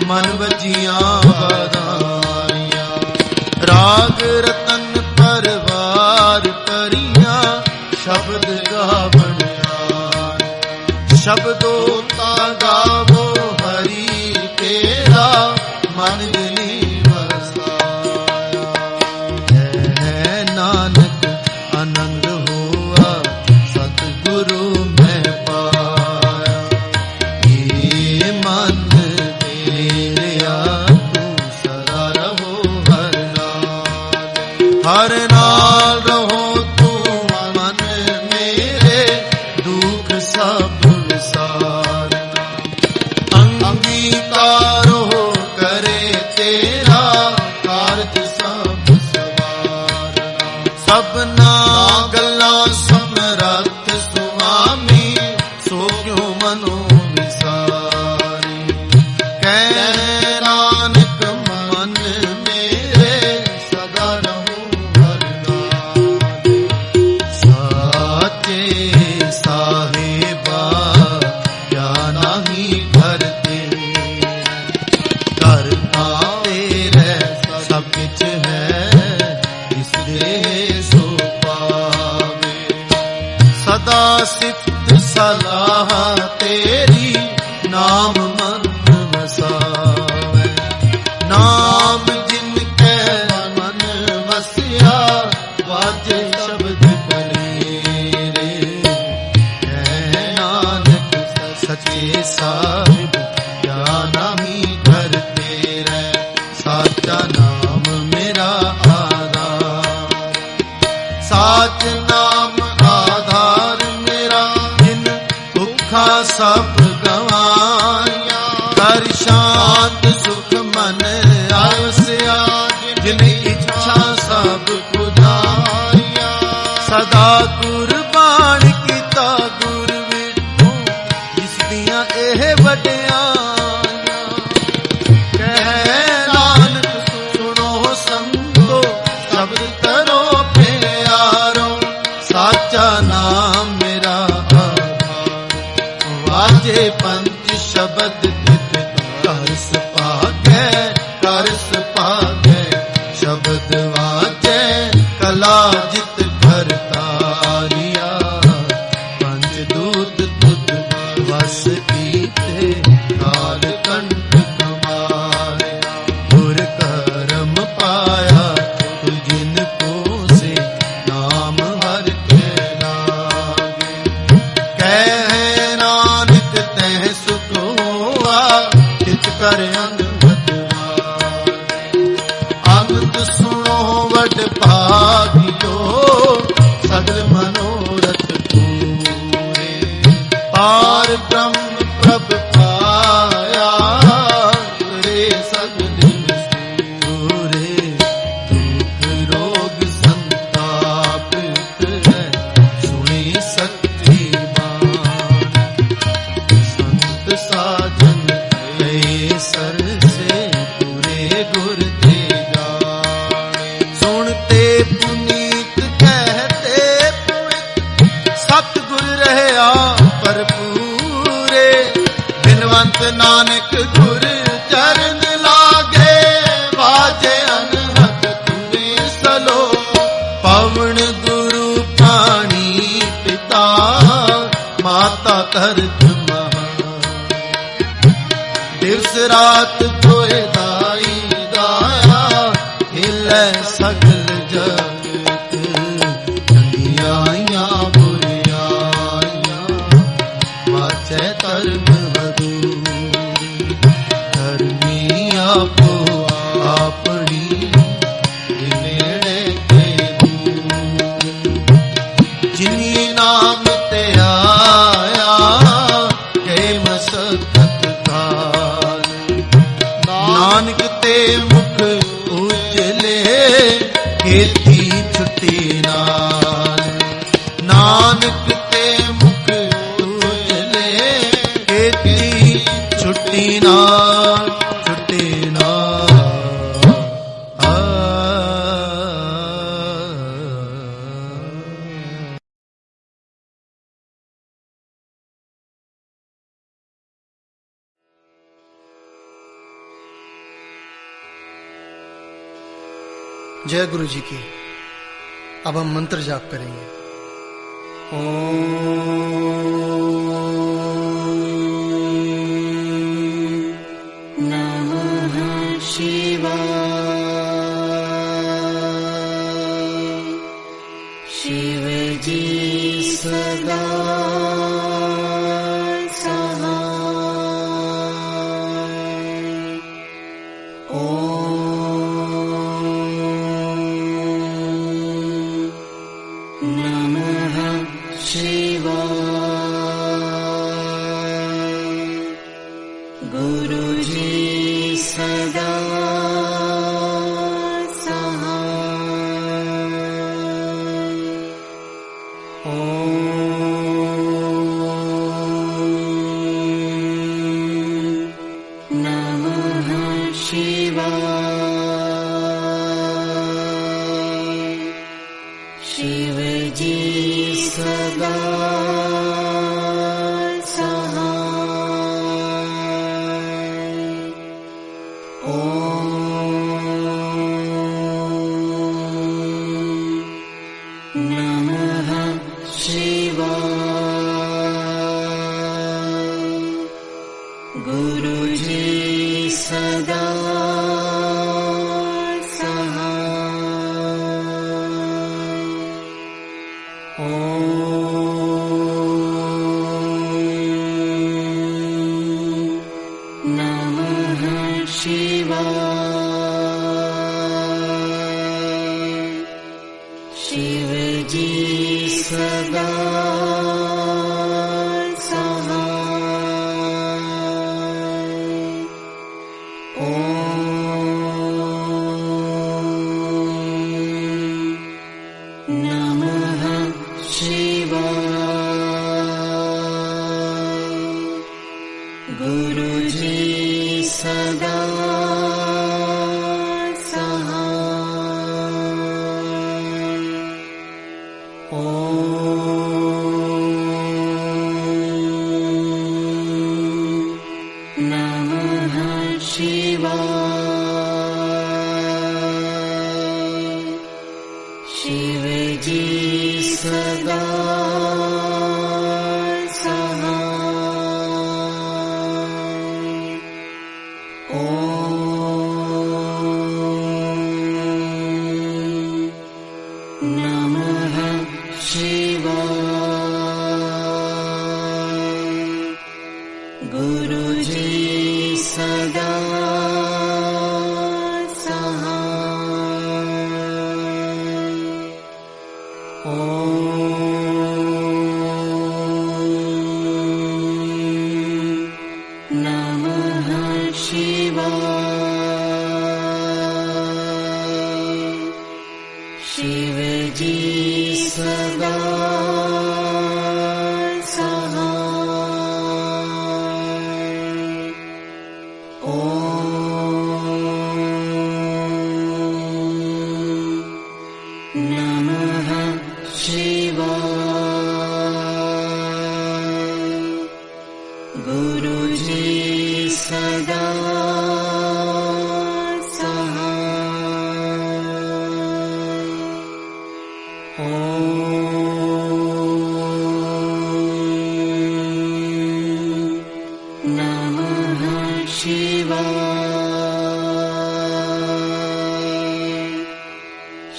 Speaker 6: ਮਨ ਵਜੀਆਂ ਵਧਾਈਆਂ ਰਾਗ ਰਤਨ ਪਰਵਾਰ ਪਰੀਆਂ ਸ਼ਬਦ ਗਾਵਣਿਆ ਸ਼ਬਦੋ ਤਾ ਗਾਵੋ ਹਰੀ ਤੇਰਾ ਮਨ ਜਨੀ ਵਸਾਇਆ ਹੈ ਨਾਨਕ ਆਨੰਦ ਹੋਆ ਸਤਿਗੁਰੂ ਮੈਂ ਪਾਇਆ ਇਹ ਮਨ ਮੇਰਿਆ ਤੂੰ ਸਦਾ ਰਹੋ ਹਰ ਨਾਲ ਰਹੋ ਤੂੰ ਮਨ ਮੇਰੇ ਦੁੱਖ ਸਭ ਵਿਸਾਰਨਾ ਅੰਗੀਕਾਰੋ ਕਰੇ ਤੇਰਾ ਕਾਰਜ ਸਭ ਸਵਾਰਨਾ ਸਭਨਾ ਗੱਲਾਂ ਸਮਰੱਥ ਸੁਆਮੀ ਸੋ ਕਿਉ ਮਨੋ ਵਿਸਾਰੀ ਕਹਿ ਨਾਨਕ ਮਨ ਮੇਰੇ ਸਦਾ ਰਹੋ ਸਾਹਿਬਾ ਕਿਆ ਨਹੀਂ ਧਰਤੇ ਘਰ ਤੇਰੇ ਸਭ ਕੁਛ ਹੈ ਇਸ ਦੇ ਸੋ ਪਾਵੇ ਸਦਾ ਸਿਫਤ ਸਲਾਹ ਤੇਰੀ ਨਾਮ ਮਨ ਵਸਾਵੇ ਨਾਮ ਜਿਨ ਕੈ ਮਨ ਵਸਿਆ ਵਾਜੇ ਸ਼ਬਦ ਸੱਚੇ ਸਾਹਿਬ ਕਿਆ ਨਾਹੀ ਘਰ ਤੇਰੇ ਸਾਚਾ ਨਾਮ ਮੇਰਾ ਆਧਾਰ ਸਾਚ ਨਾਮ ਆਧਾਰ ਮੇਰਾ ਜਿਨ ਦੁੱਖਾਂ ਸਭ ਗਵਾਈਆਂ ਕਰ ਸ਼ਾਂਤ ਸੁਖ ਮਨ ਆਵਸਿਆ ਜਿਨ ਇੱਛਾ ਸਭ ਪੁਜਾਰੀਆਂ ਸਦਾ ਕੁਰਬਾਨ ਕੀਤਾ ਗੁਰ ਇਹ ਵਡਿਆਈਆਂ ਕਹਿ ਨਾਨਕ ਸੁਣੋ ਸੰਤੋ ਸ਼ਬਦ ਕਰੋ ਪਿਆਰੋ ਸਾਚਾ ਨਾਮ ਮੇਰਾ ਵਾਜੇ ਪੰਜ ਸ਼ਬਦ ਤਿਤ ਕਰਸ ਭਾਗੈ ਸ਼ਬਦ ਵਾਜੇ ਕਲਾ ਜਿਤ ਘਰ ਤਾਰਿਆ ਪੰਜ ਦੂਤ ਤੁਧ ਵਸ ਕਾਲ ਕੰਠ ਕਮਾਇਆ ਗੁਰ ਕਰਮ ਪਾਇਆ ਤੁ ਜਿਨ ਕੋ ਸੇ ਨਾਮ ਹਰ ਕੇ ਲਾਗੇ ਕਹਿ ਨਾਨਕ ਤਹਿ ਸੁਖ ਹੋਆ ਤਿਤ ਕਰ ਅੰਗਦ ਸੁਣੋ ਵਡ ਭਾਗਿਓ ਸਗਲ ਮਨੋਰਥ ਪੂਰੇ ਪਾਰ ਬ੍ਰਹਮ ਪ੍ਰਭ ਪਾਇਆ ਰੇ ਸਦ ਦਿਨ ਸੂਰੇ ਦੁਖ ਰੋਗ ਸੰਤਾਪ ਹੈ ਸੁਣੀ ਸੱਚੀ ਬਾਤ ਸੰਤ ਸਾਜਨ ਲੈ ਸਰ ਸੇ ਪੂਰੇ ਗੁਰ ਤੇ ਜਾ तरक महा दिवस रात जोए दाई दाया हिले सगल जगत चंगियाइयां बुरियाइयां वाचे धर्म हदूरी धर्मी आपो आपनी नेड़े के दूर जिनी नाम ते आया के मसकत काल नानक ते मुख उजले खेती छुट्टी नाल नानक ते मुख उजले खेती छुट्टी नाल छुट्टी नाल
Speaker 7: जय गुरु जी की। अब हम मंत्र जाप करेंगे।
Speaker 5: नमः शिवाय। शिव जी सदा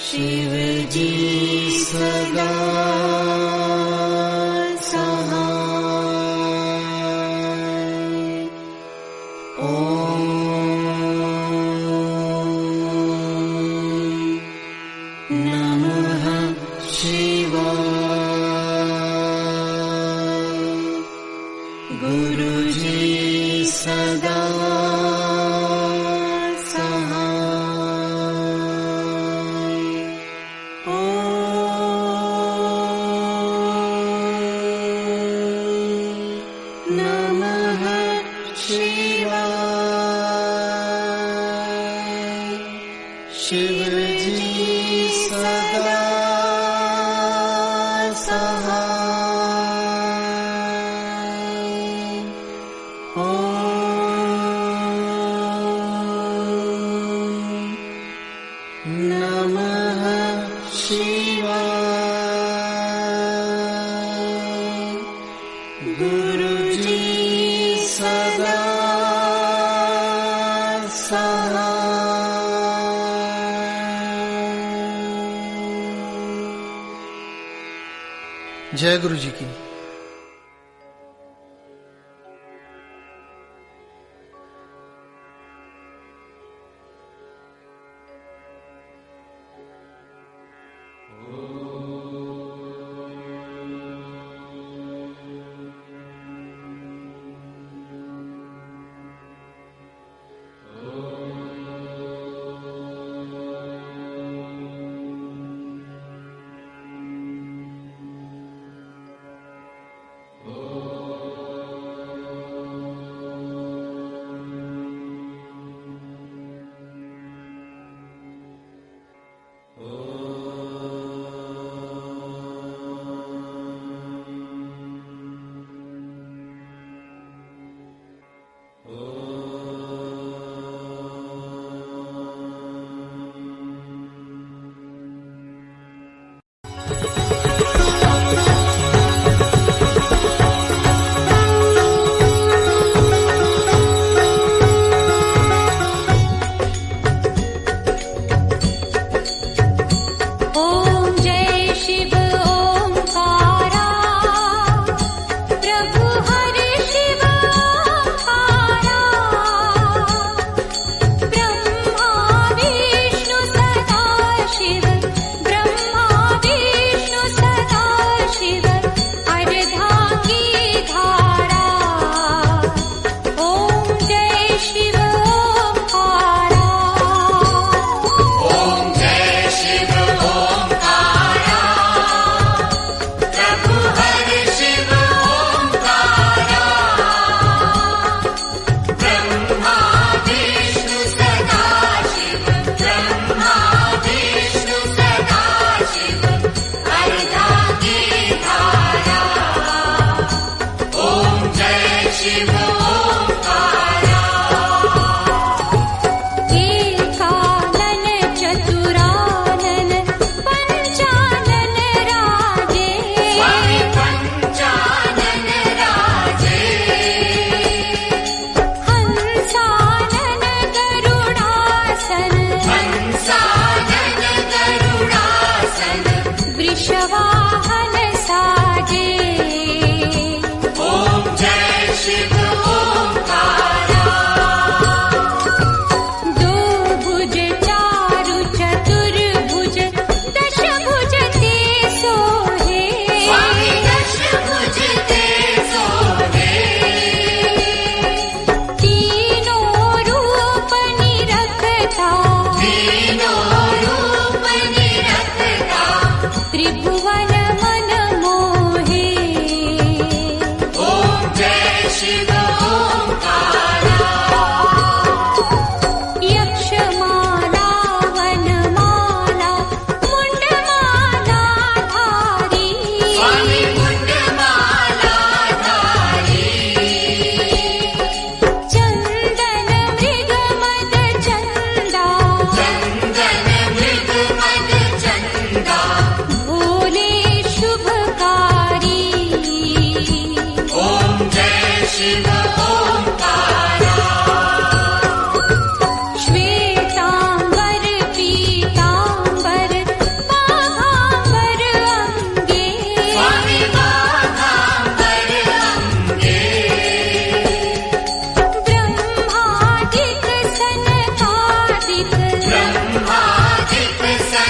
Speaker 5: शिव जी सदा सहाय। ओम नमः शिवाय। गुरु जी सदा
Speaker 7: जय गुरु जी की।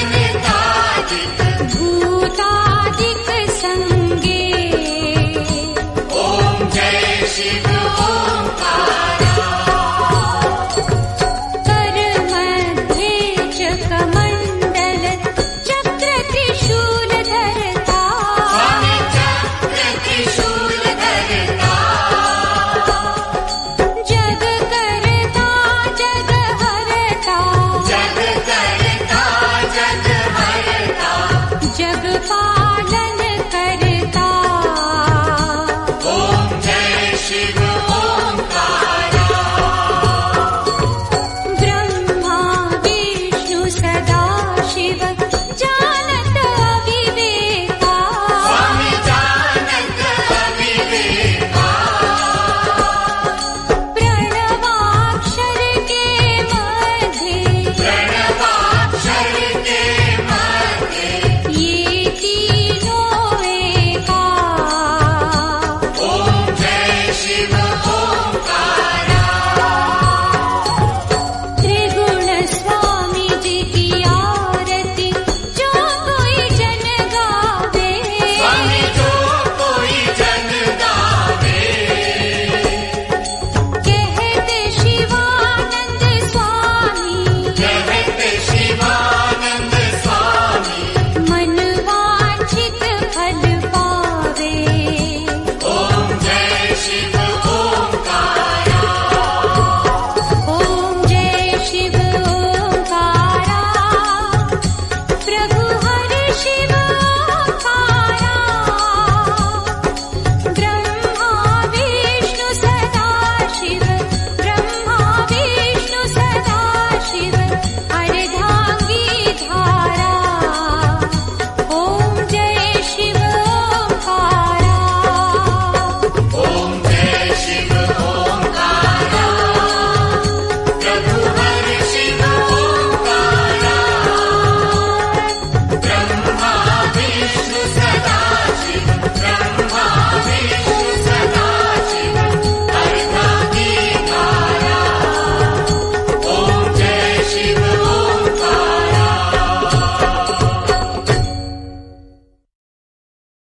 Speaker 3: मन